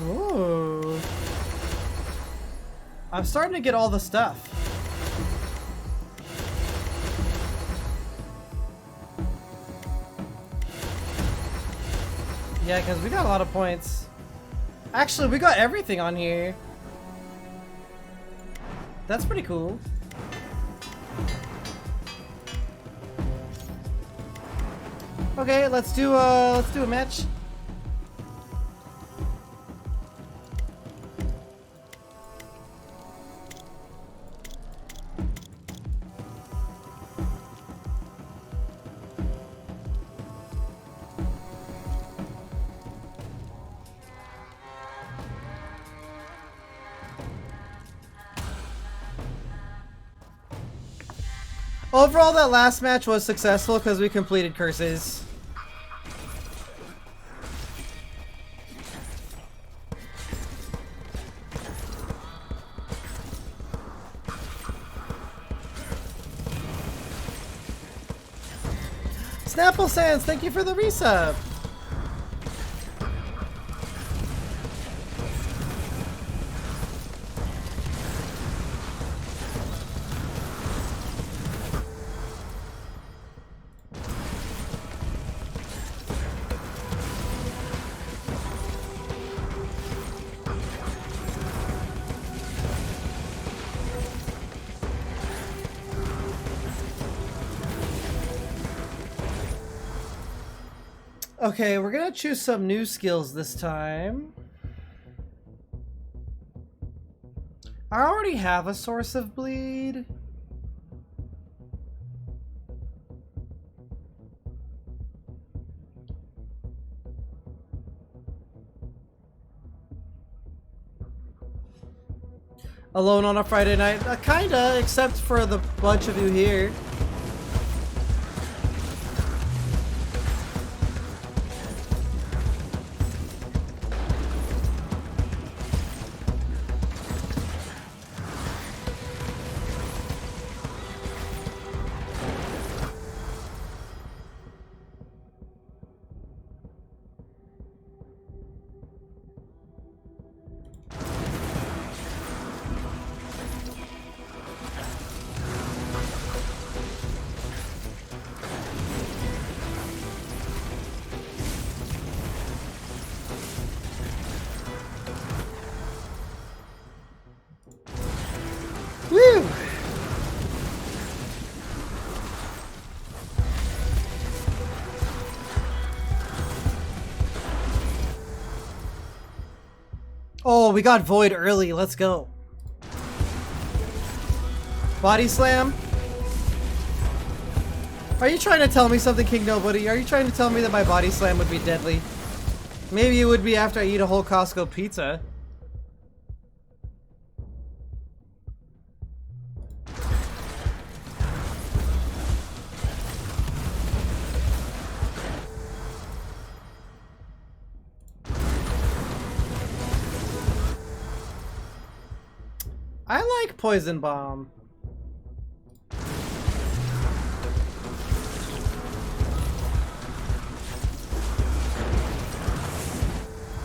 Ooh. I'm starting to get all the stuff. Yeah, because we got a lot of points. Actually, we got everything on here. That's pretty cool. Okay, let's do a match. Overall, that last match was successful because we completed curses. Snapple Sands, thank you for the resub. Okay, we're gonna choose some new skills this time. I already have a source of bleed. Alone on a Friday night? Kinda, except for the bunch of you here. Woo! Oh, we got Void early. Let's go. Body slam. Are you trying to tell me something, King Nobody? Are you trying to tell me that my body slam would be deadly? Maybe it would be after I eat a whole Costco pizza. I like Poison Bomb.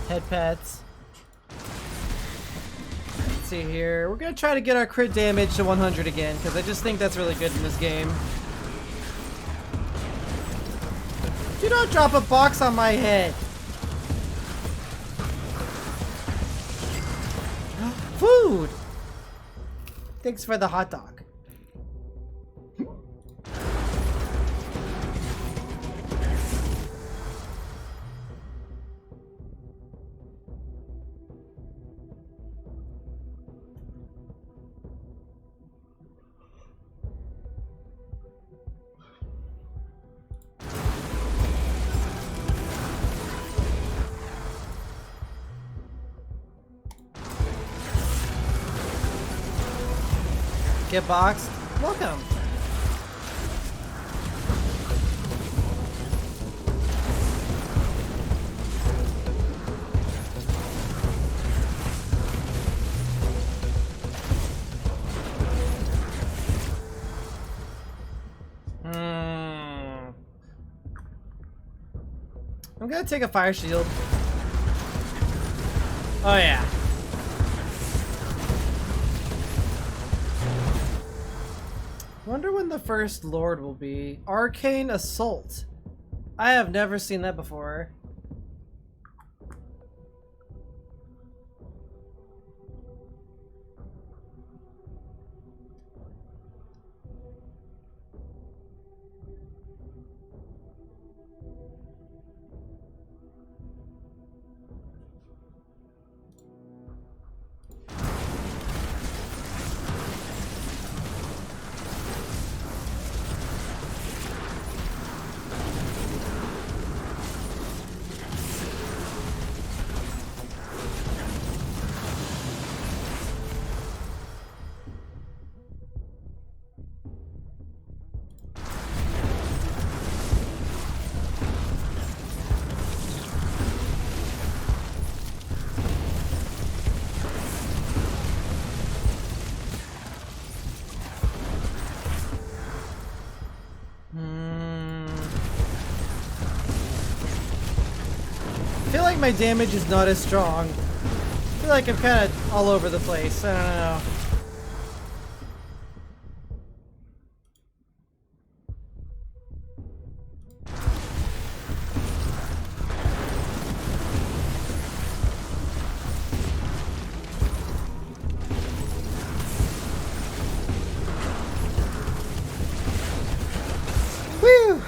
Head pets. Let's see here. We're gonna try to get our crit damage to 100 again, because I just think that's really good in this game. Do not drop a box on my head. Food! Thanks for the hot dog. Get boxed. Welcome. I'm gonna take a fire shield. Oh yeah. Wonder when the first lord will be. Arcane Assault. I have never seen that before. I feel like my damage is not as strong. I feel like I'm kind of all over the place. I don't know. Whew!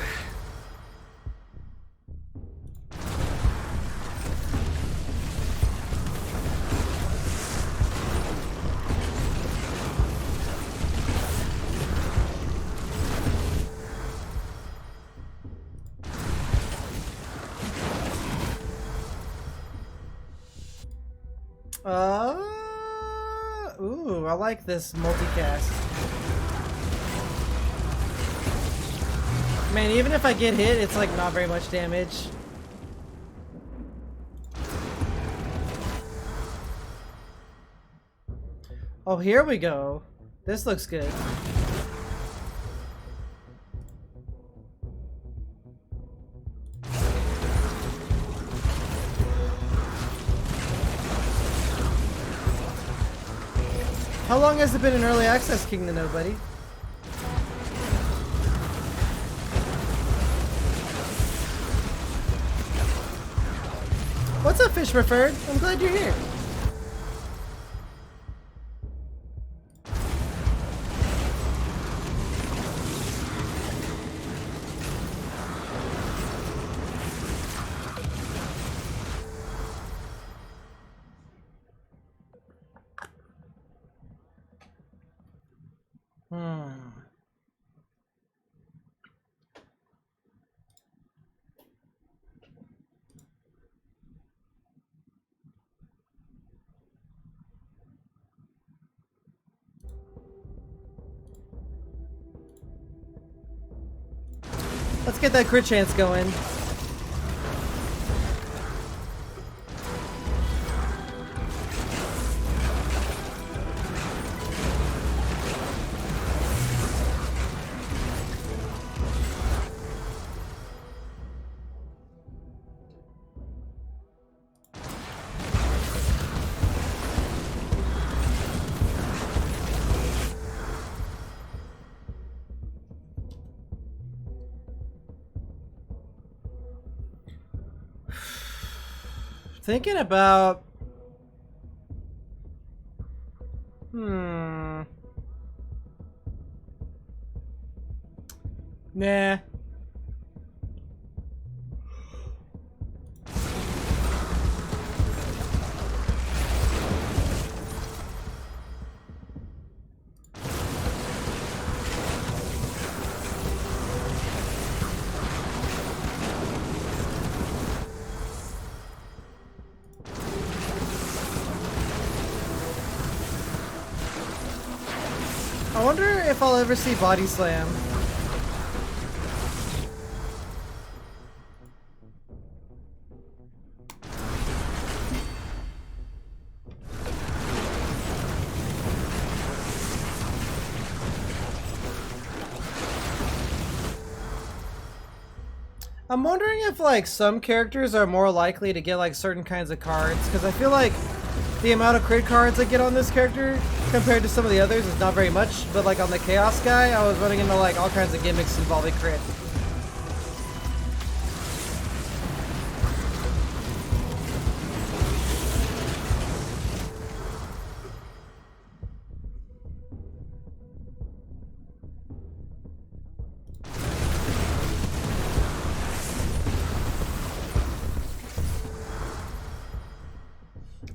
Ooh, I like this multicast. Man, even if I get hit, it's like not very much damage. Oh, here we go. This looks good. How long has it been in early access, King to Nobody? What's up, Fish Preferred? I'm glad you're here. Let's get that crit chance going. Thinking about... Nah. I wonder if I'll ever see Body Slam. I'm wondering if like some characters are more likely to get like certain kinds of cards, because I feel like the amount of crit cards I get on this character compared to some of the others is not very much, but like on the Chaos guy, I was running into like all kinds of gimmicks involving crit.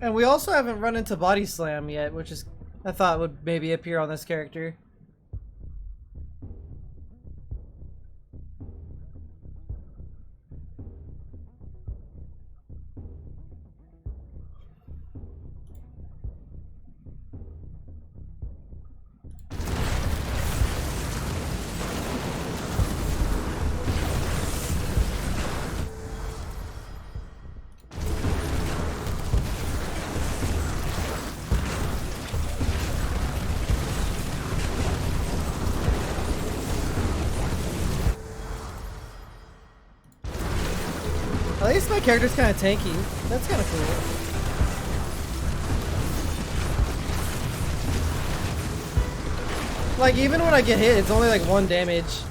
And we also haven't run into Body Slam yet, which is I thought would maybe appear on this character. At least my character's kind of tanky. That's kind of cool. Like, even when I get hit, it's only like 1 damage.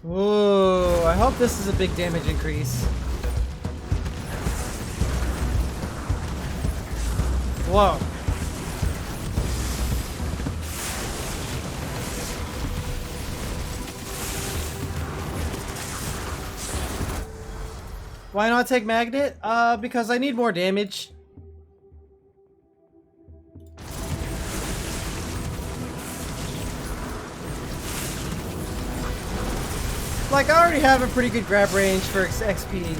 Whoa, I hope this is a big damage increase. Whoa. Why not take Magnet? Because I need more damage. Like, I already have a pretty good grab range for XP.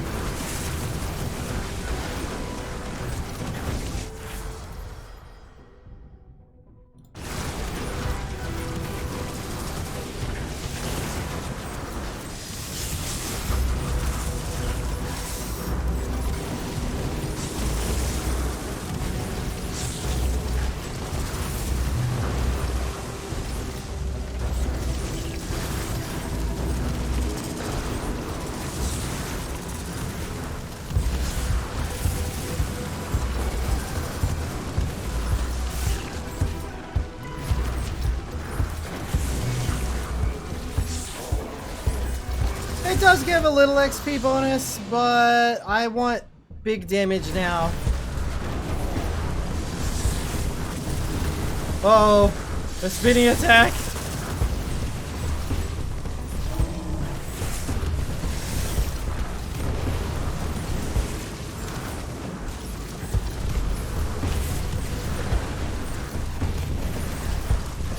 It does give a little XP bonus, but I want big damage now. Uh oh, a spinning attack.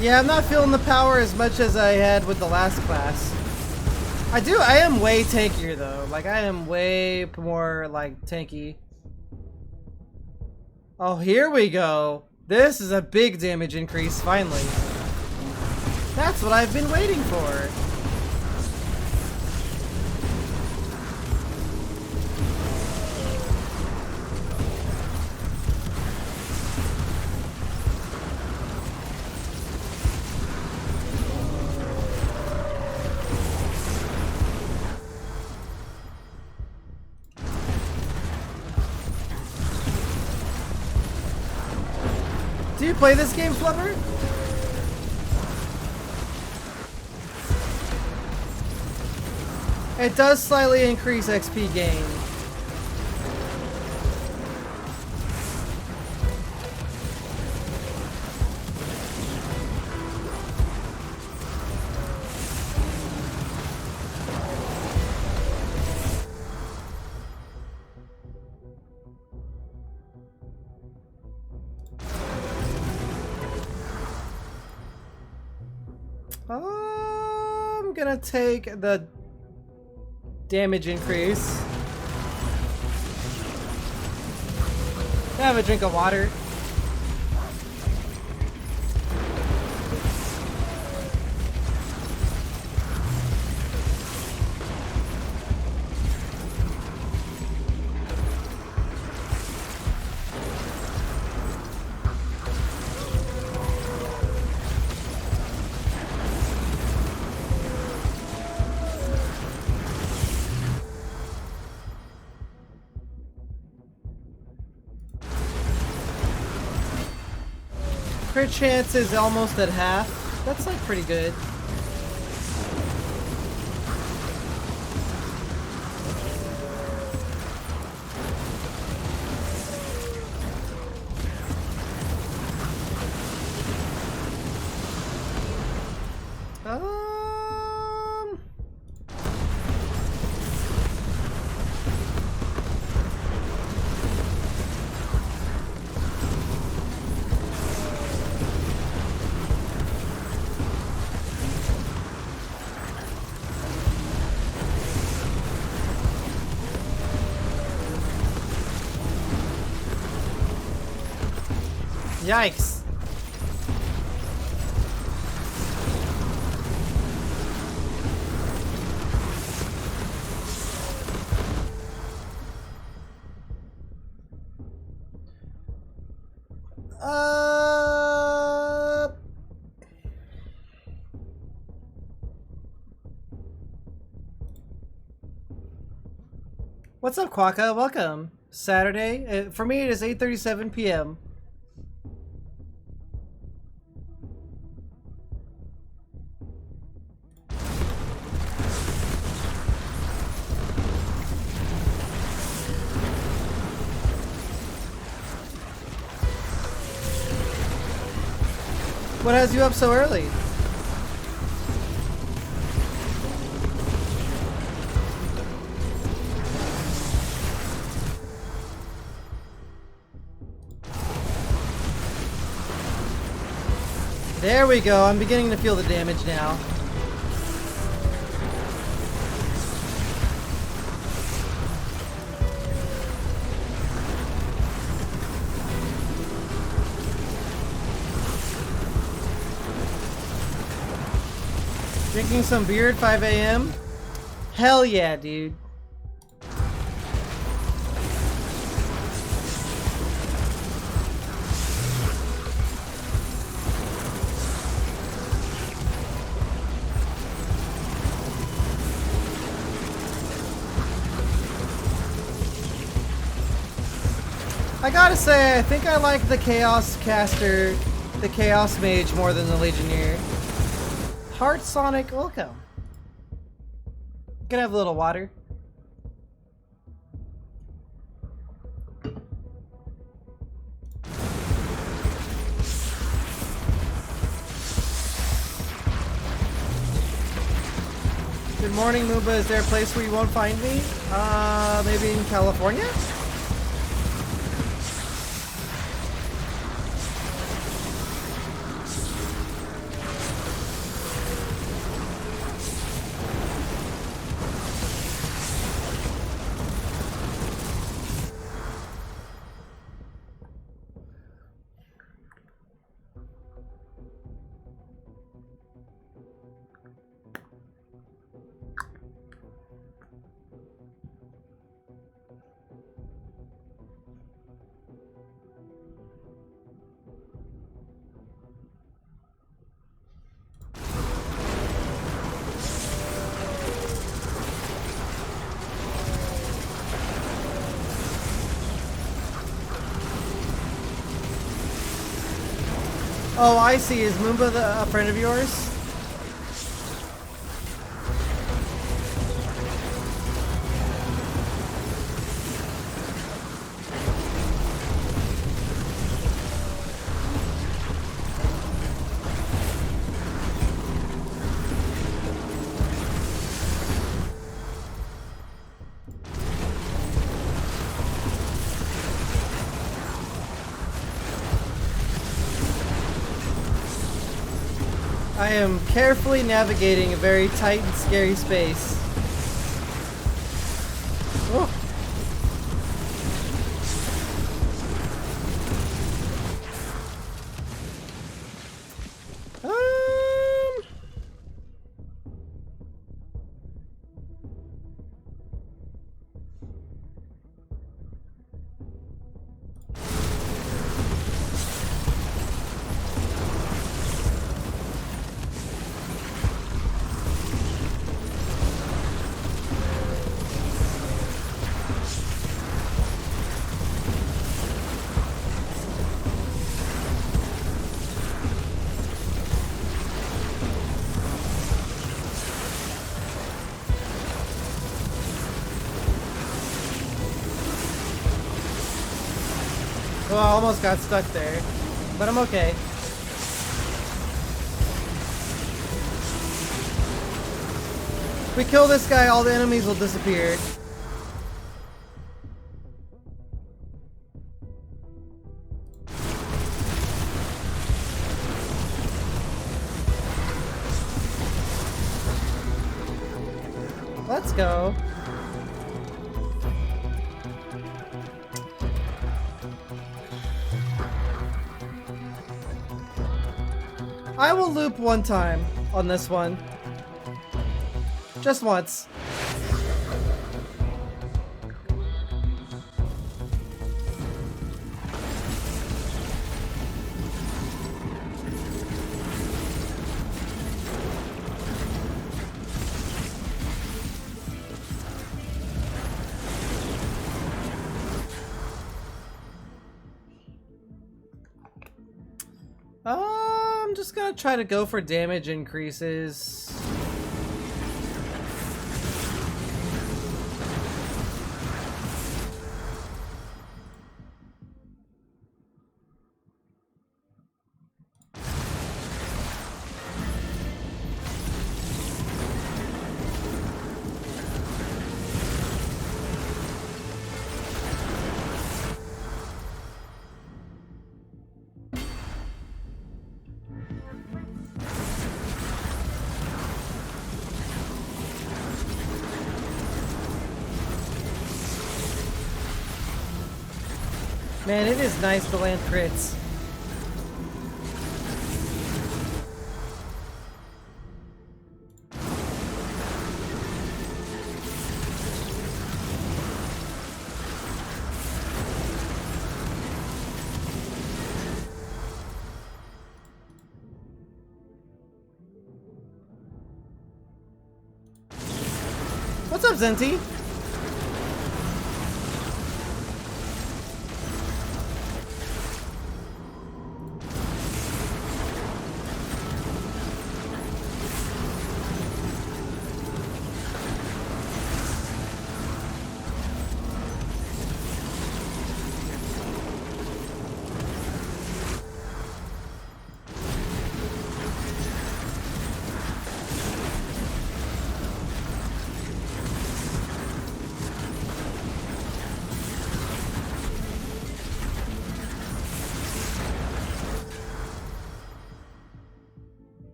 Yeah, I'm not feeling the power as much as I had with the last class. I am way tankier though. Like I am way more like tanky. Oh, here we go. This is a big damage increase, finally. That's what I've been waiting for. Do you play this game, Flubber? It does slightly increase XP gain. I'm gonna take the damage increase. Have a drink of water. Crit chance is almost at half. That's like pretty good. Yikes. What's up, Quaka? Welcome. Saturday. For me, it is 8:37 p.m. What has you up so early? There we go. I'm beginning to feel the damage now. Drinking some beer at 5 a.m.? Hell yeah, dude. I gotta say, I think I like the Chaos Caster, the Chaos Mage more than the Legionnaire. Heart Sonic, welcome. Gonna have a little water. Good morning, Mooba. Is there a place where you won't find me? Maybe in California? Oh, I see. Is Moomba a friend of yours? I am carefully navigating a very tight and scary space. Oh. Well, I almost got stuck there, but I'm okay. If we kill this guy, all the enemies will disappear. Let's go. I will loop one time on this one. Just once. I'm just gonna try to go for damage increases. Man, it is nice to land crits. What's up, Zenti?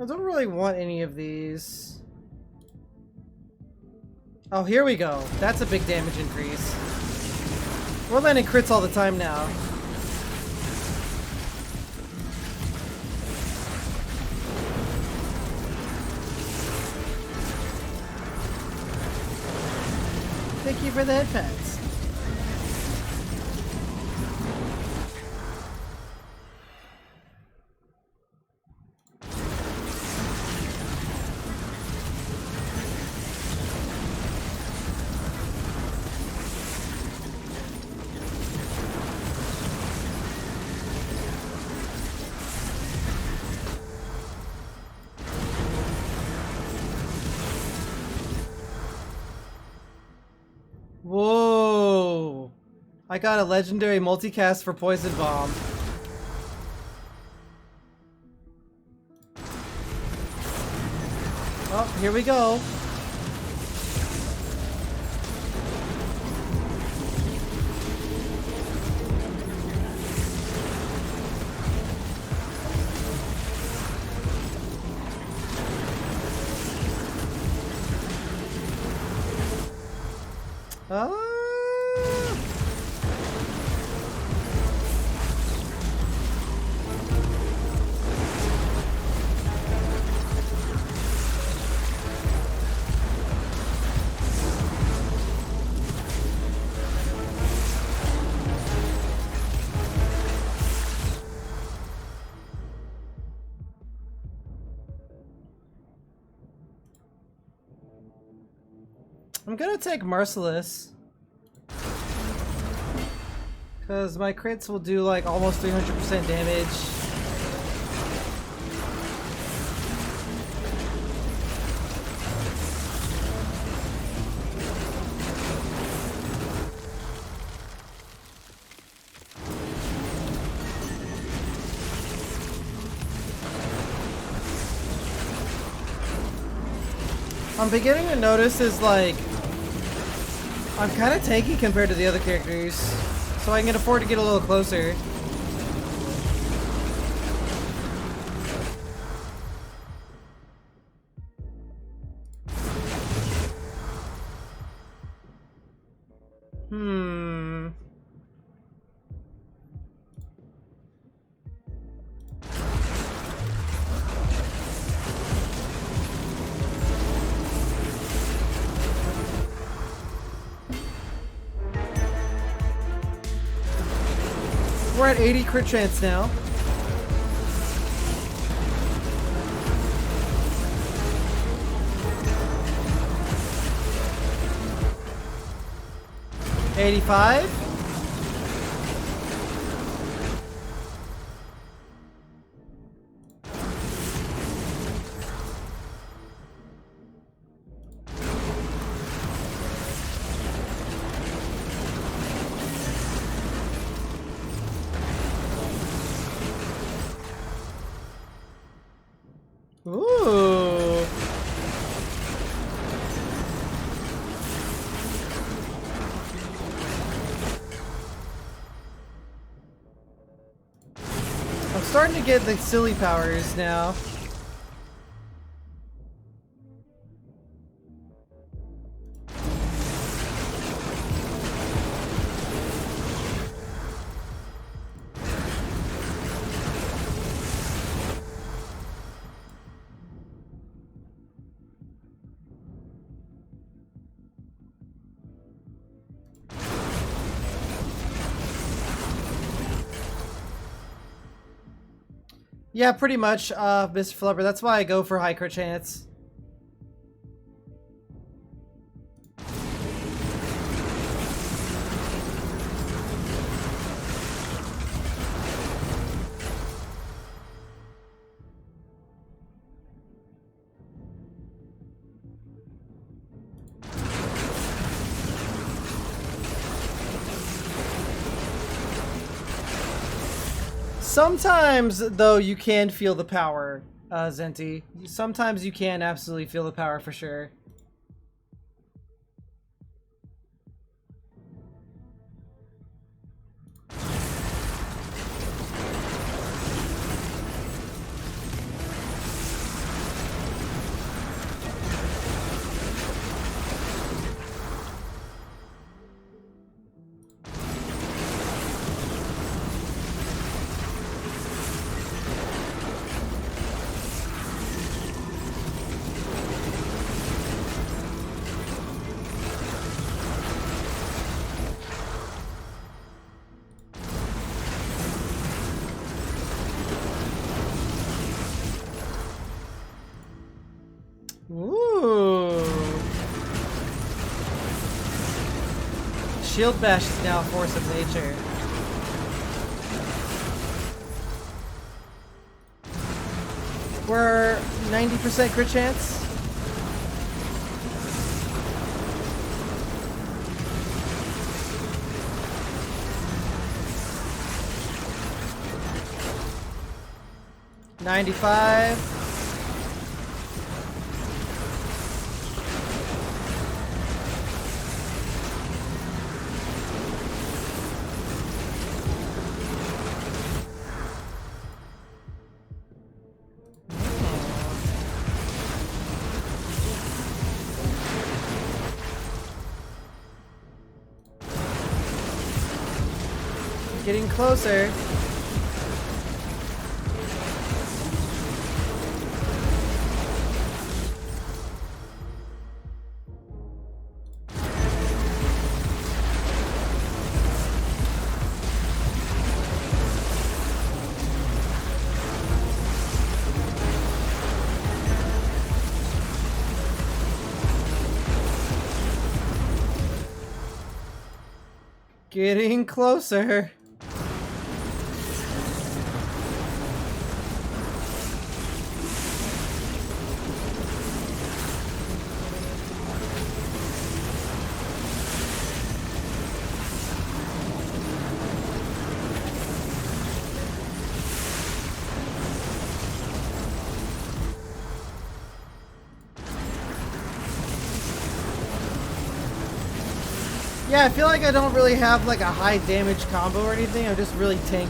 I don't really want any of these. Oh, here we go. That's a big damage increase. We're landing crits all the time now. Thank you for the head pats. I got a legendary multicast for Poison Bomb. Oh, here we go. I'm gonna take Merciless. Because my crits will do like almost 300% damage. I'm beginning to notice is like I'm kind of tanky compared to the other characters, so I can afford to get a little closer. We're at 80 crit chance now. $85. Ooh. I'm starting to get the silly powers now. Yeah, pretty much, Mr. Flubber. That's why I go for high crit chance. Sometimes, though, you can feel the power, Zenti. Sometimes you can absolutely feel the power for sure. Ooh. Shield Bash is now a force of nature. We're 90% crit chance. 95. Getting closer. Getting closer. Yeah, I feel like I don't really have like a high damage combo or anything. I'm just really tanky.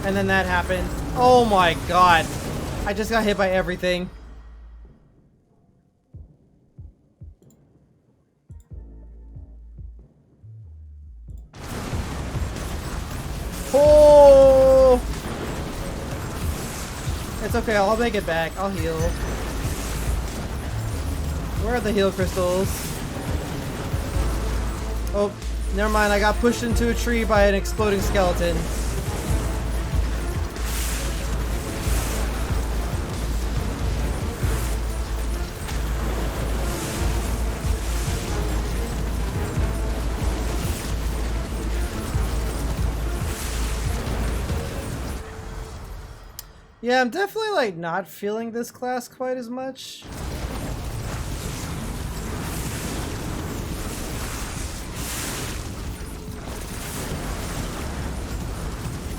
And then that happened. Oh my god. I just got hit by everything. Oh! It's okay, I'll make it back. I'll heal. Where are the heal crystals? Oh, never mind. I got pushed into a tree by an exploding skeleton. Yeah, I'm definitely like not feeling this class quite as much.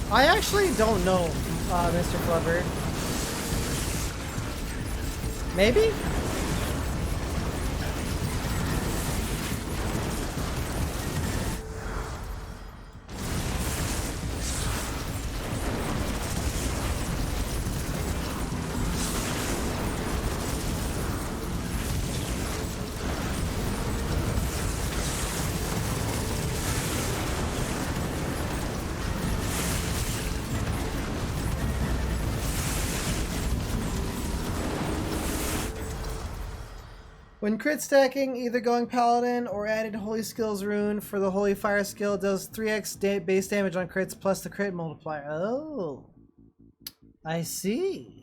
I actually don't know, Mr. Flubber. Maybe? When crit stacking, either going Paladin or added Holy Skills rune for the Holy Fire skill does 3x base damage on crits plus the crit multiplier. Oh, I see.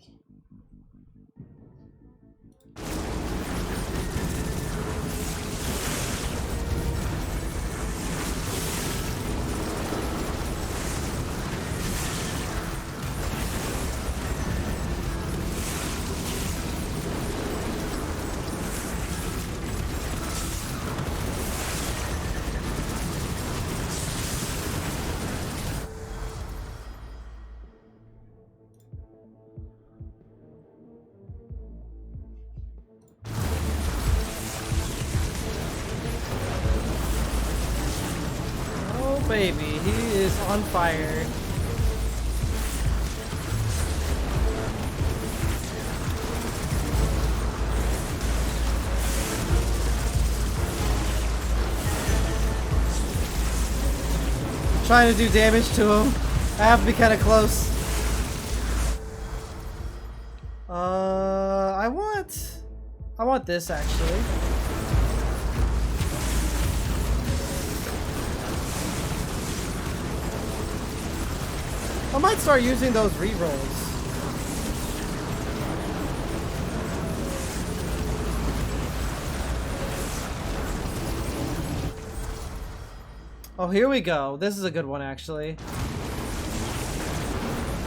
Baby, he is on fire. Trying to do damage to him. I have to be kind of close. I want this actually. I might start using those rerolls. Oh, here we go. This is a good one, actually.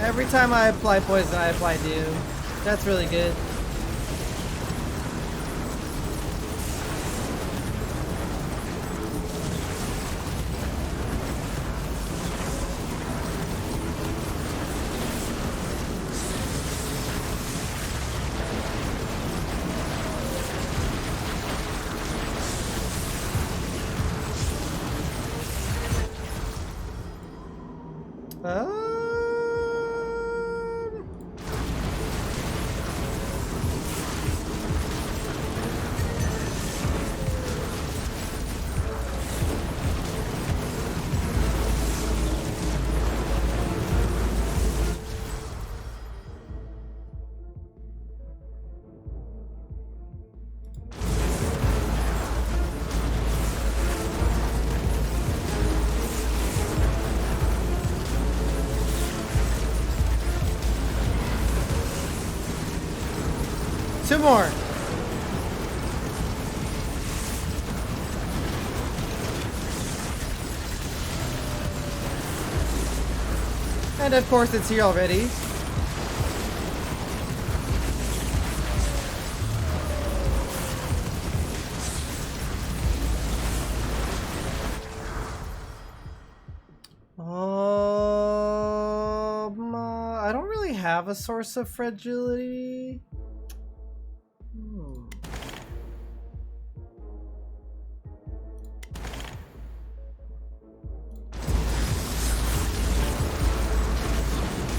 Every time I apply poison, I apply dew. That's really good. Um, 2 more. And of course it's here already. I don't really have a source of fragility.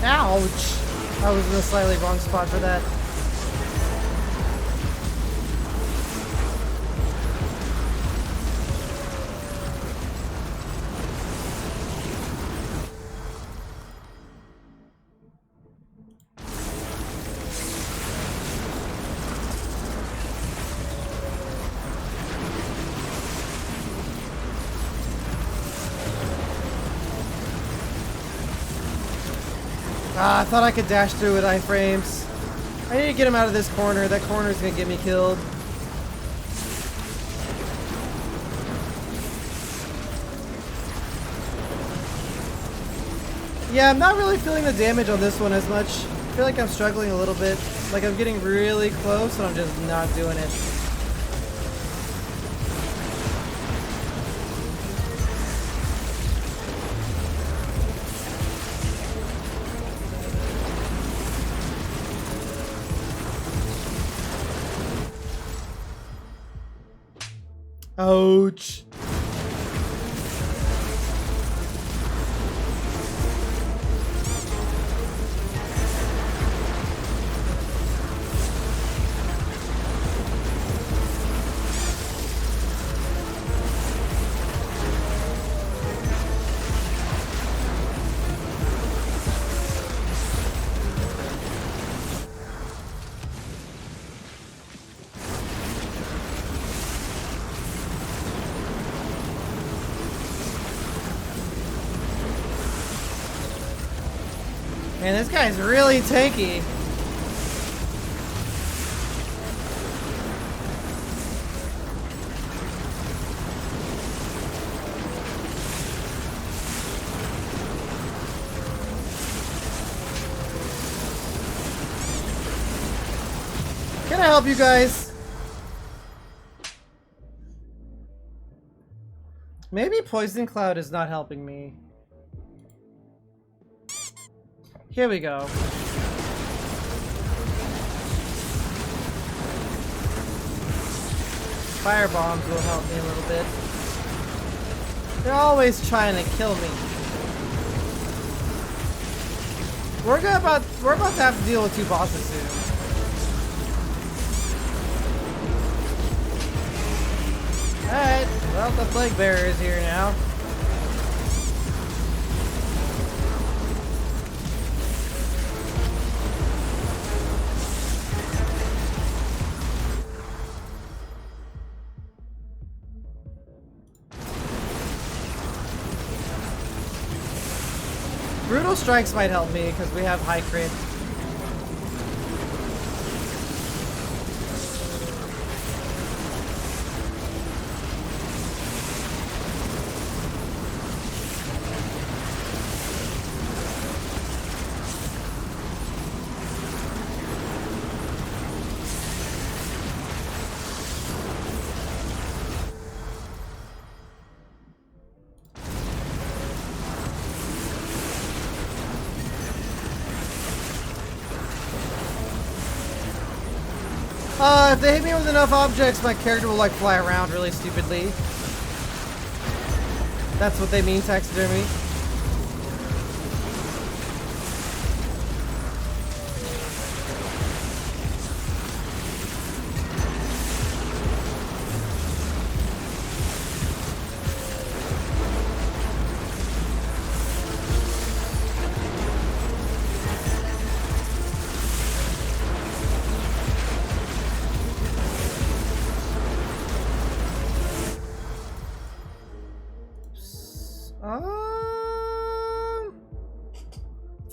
Ouch! I was in the slightly wrong spot for that. I thought I could dash through with iframes. I need to get him out of this corner. That corner is gonna get me killed. Yeah, I'm not really feeling the damage on this one as much. I feel like I'm struggling a little bit. Like I'm getting really close and I'm just not doing it. Ouch. Man, this guy's really tanky. Can I help you guys? Maybe Poison Cloud is not helping me. Here we go. Fire bombs will help me a little bit. They're always trying to kill me. We're about to have to deal with 2 bosses soon. Alright, well the Plague Bearer is here now. Brutal Strikes might help me because we have high crit. If they hit me with enough objects, my character will like fly around really stupidly. That's what they mean, taxidermy.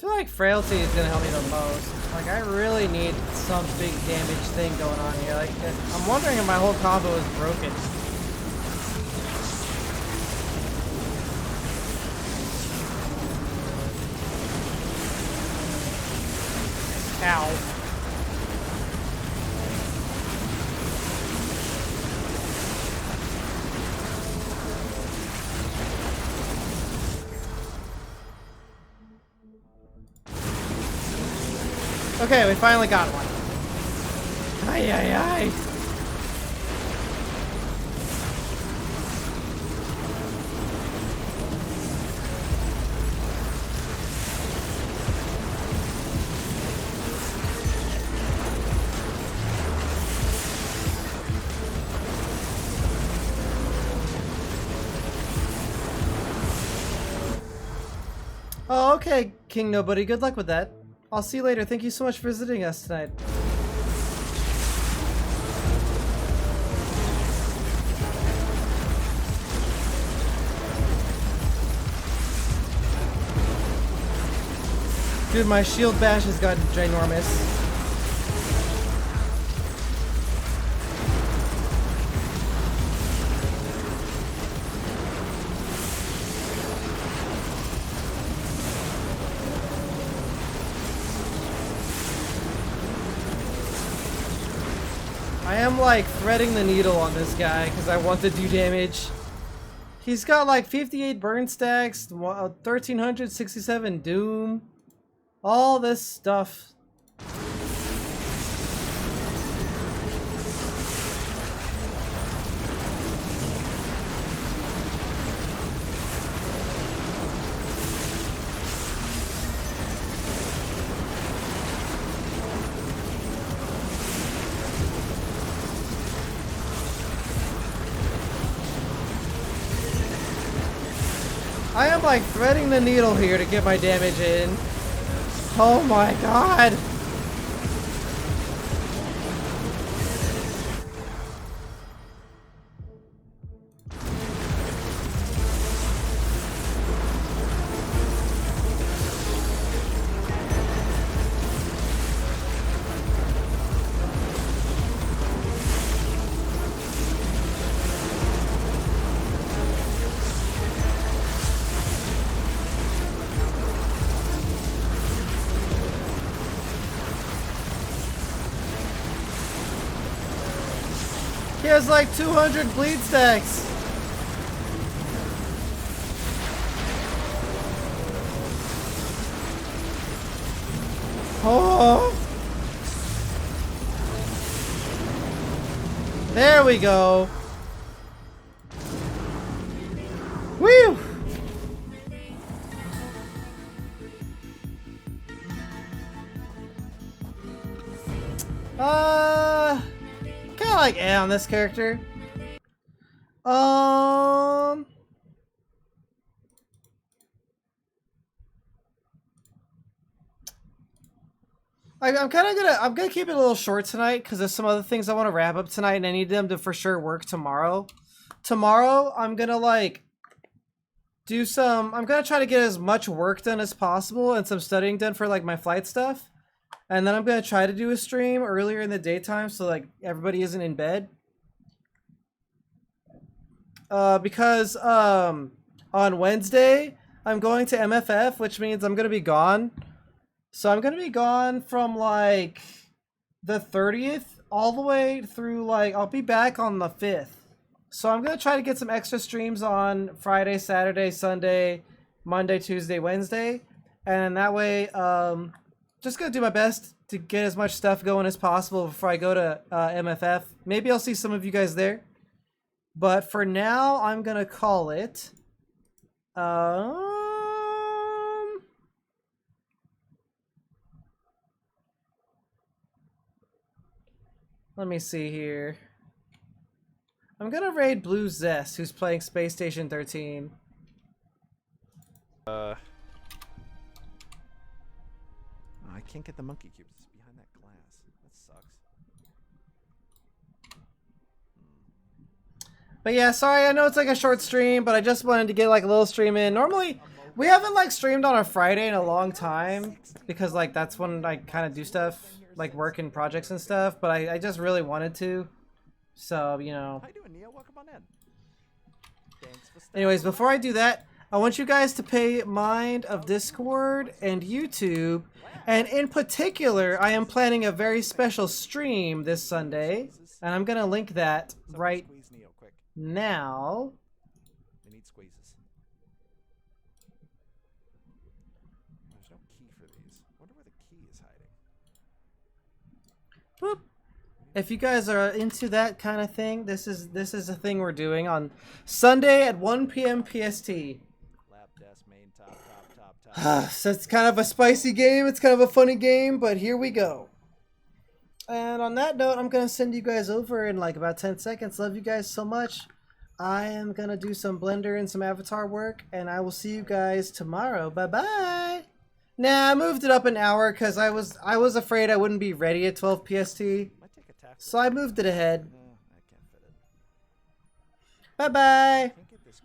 feel like frailty is gonna help me the most. Like, I really need some big damage thing going on here. Like, I'm wondering if my whole combo is broken. Ow. Okay, we finally got one. Ay, ay, ay. Oh, okay, King Nobody. Good luck with that. I'll see you later. Thank you so much for visiting us tonight. Dude, my shield bash has gotten ginormous. I am like threading the needle on this guy because I want to do damage. He's got like 58 burn stacks, 1367 doom, all this stuff. I am like threading the needle here to get my damage in. Oh my god! He has like 200 bleed stacks. Oh. There we go. Woo! Kind of like on this character. I'm gonna keep it a little short tonight because there's some other things I want to wrap up tonight, and I need them to for sure work tomorrow. Tomorrow, I'm gonna like do some. I'm gonna try to get as much work done as possible and some studying done for like my flight stuff. And then I'm gonna try to do a stream earlier in the daytime so like everybody isn't in bed. Because on Wednesday I'm going to MFF, which means I'm gonna be gone. So I'm gonna be gone from like the 30th all the way through like I'll be back on the 5th. So I'm gonna try to get some extra streams on Friday, Saturday, Sunday, Monday, Tuesday, Wednesday, and that way just gonna do my best to get as much stuff going as possible before I go to MFF. Maybe I'll see some of you guys there. But for now, I'm gonna call it. Let me see here. I'm gonna raid Blue Zest, who's playing Space Station 13. I can't get the monkey cubes. It's behind that glass. That sucks. But yeah, sorry, I know it's like a short stream, but I just wanted to get like a little stream in. Normally, We haven't like streamed on a Friday in a long time because like that's when I kind of do stuff like work and projects and stuff. But I just really wanted to, so you know. How you doing, Neil? Welcome on in. Thanks for stopping Anyways, by. before I do that, I want you guys to pay mind of Discord and YouTube, and in particular, I am planning a very special stream this Sunday, and I'm gonna link that Someone right squeeze Neo quick. now. We need squeezes. There's no key for these. Wonder where the key is hiding. Boop. If you guys are into that kind of thing, this is a thing we're doing on Sunday at 1 p.m. PST. Lab desk, main, top. So it's kind of a spicy game, it's kind of a funny game, but here we go. And on that note, I'm gonna send you guys over in like about 10 seconds. Love you guys so much. I am gonna do some Blender and some Avatar work, and I will see you guys tomorrow. Bye bye. Nah, I moved it up an hour because I was afraid I wouldn't be ready at 12 PST. Might take a tax. So I moved it ahead. I can't fit it. Bye bye. Can't get this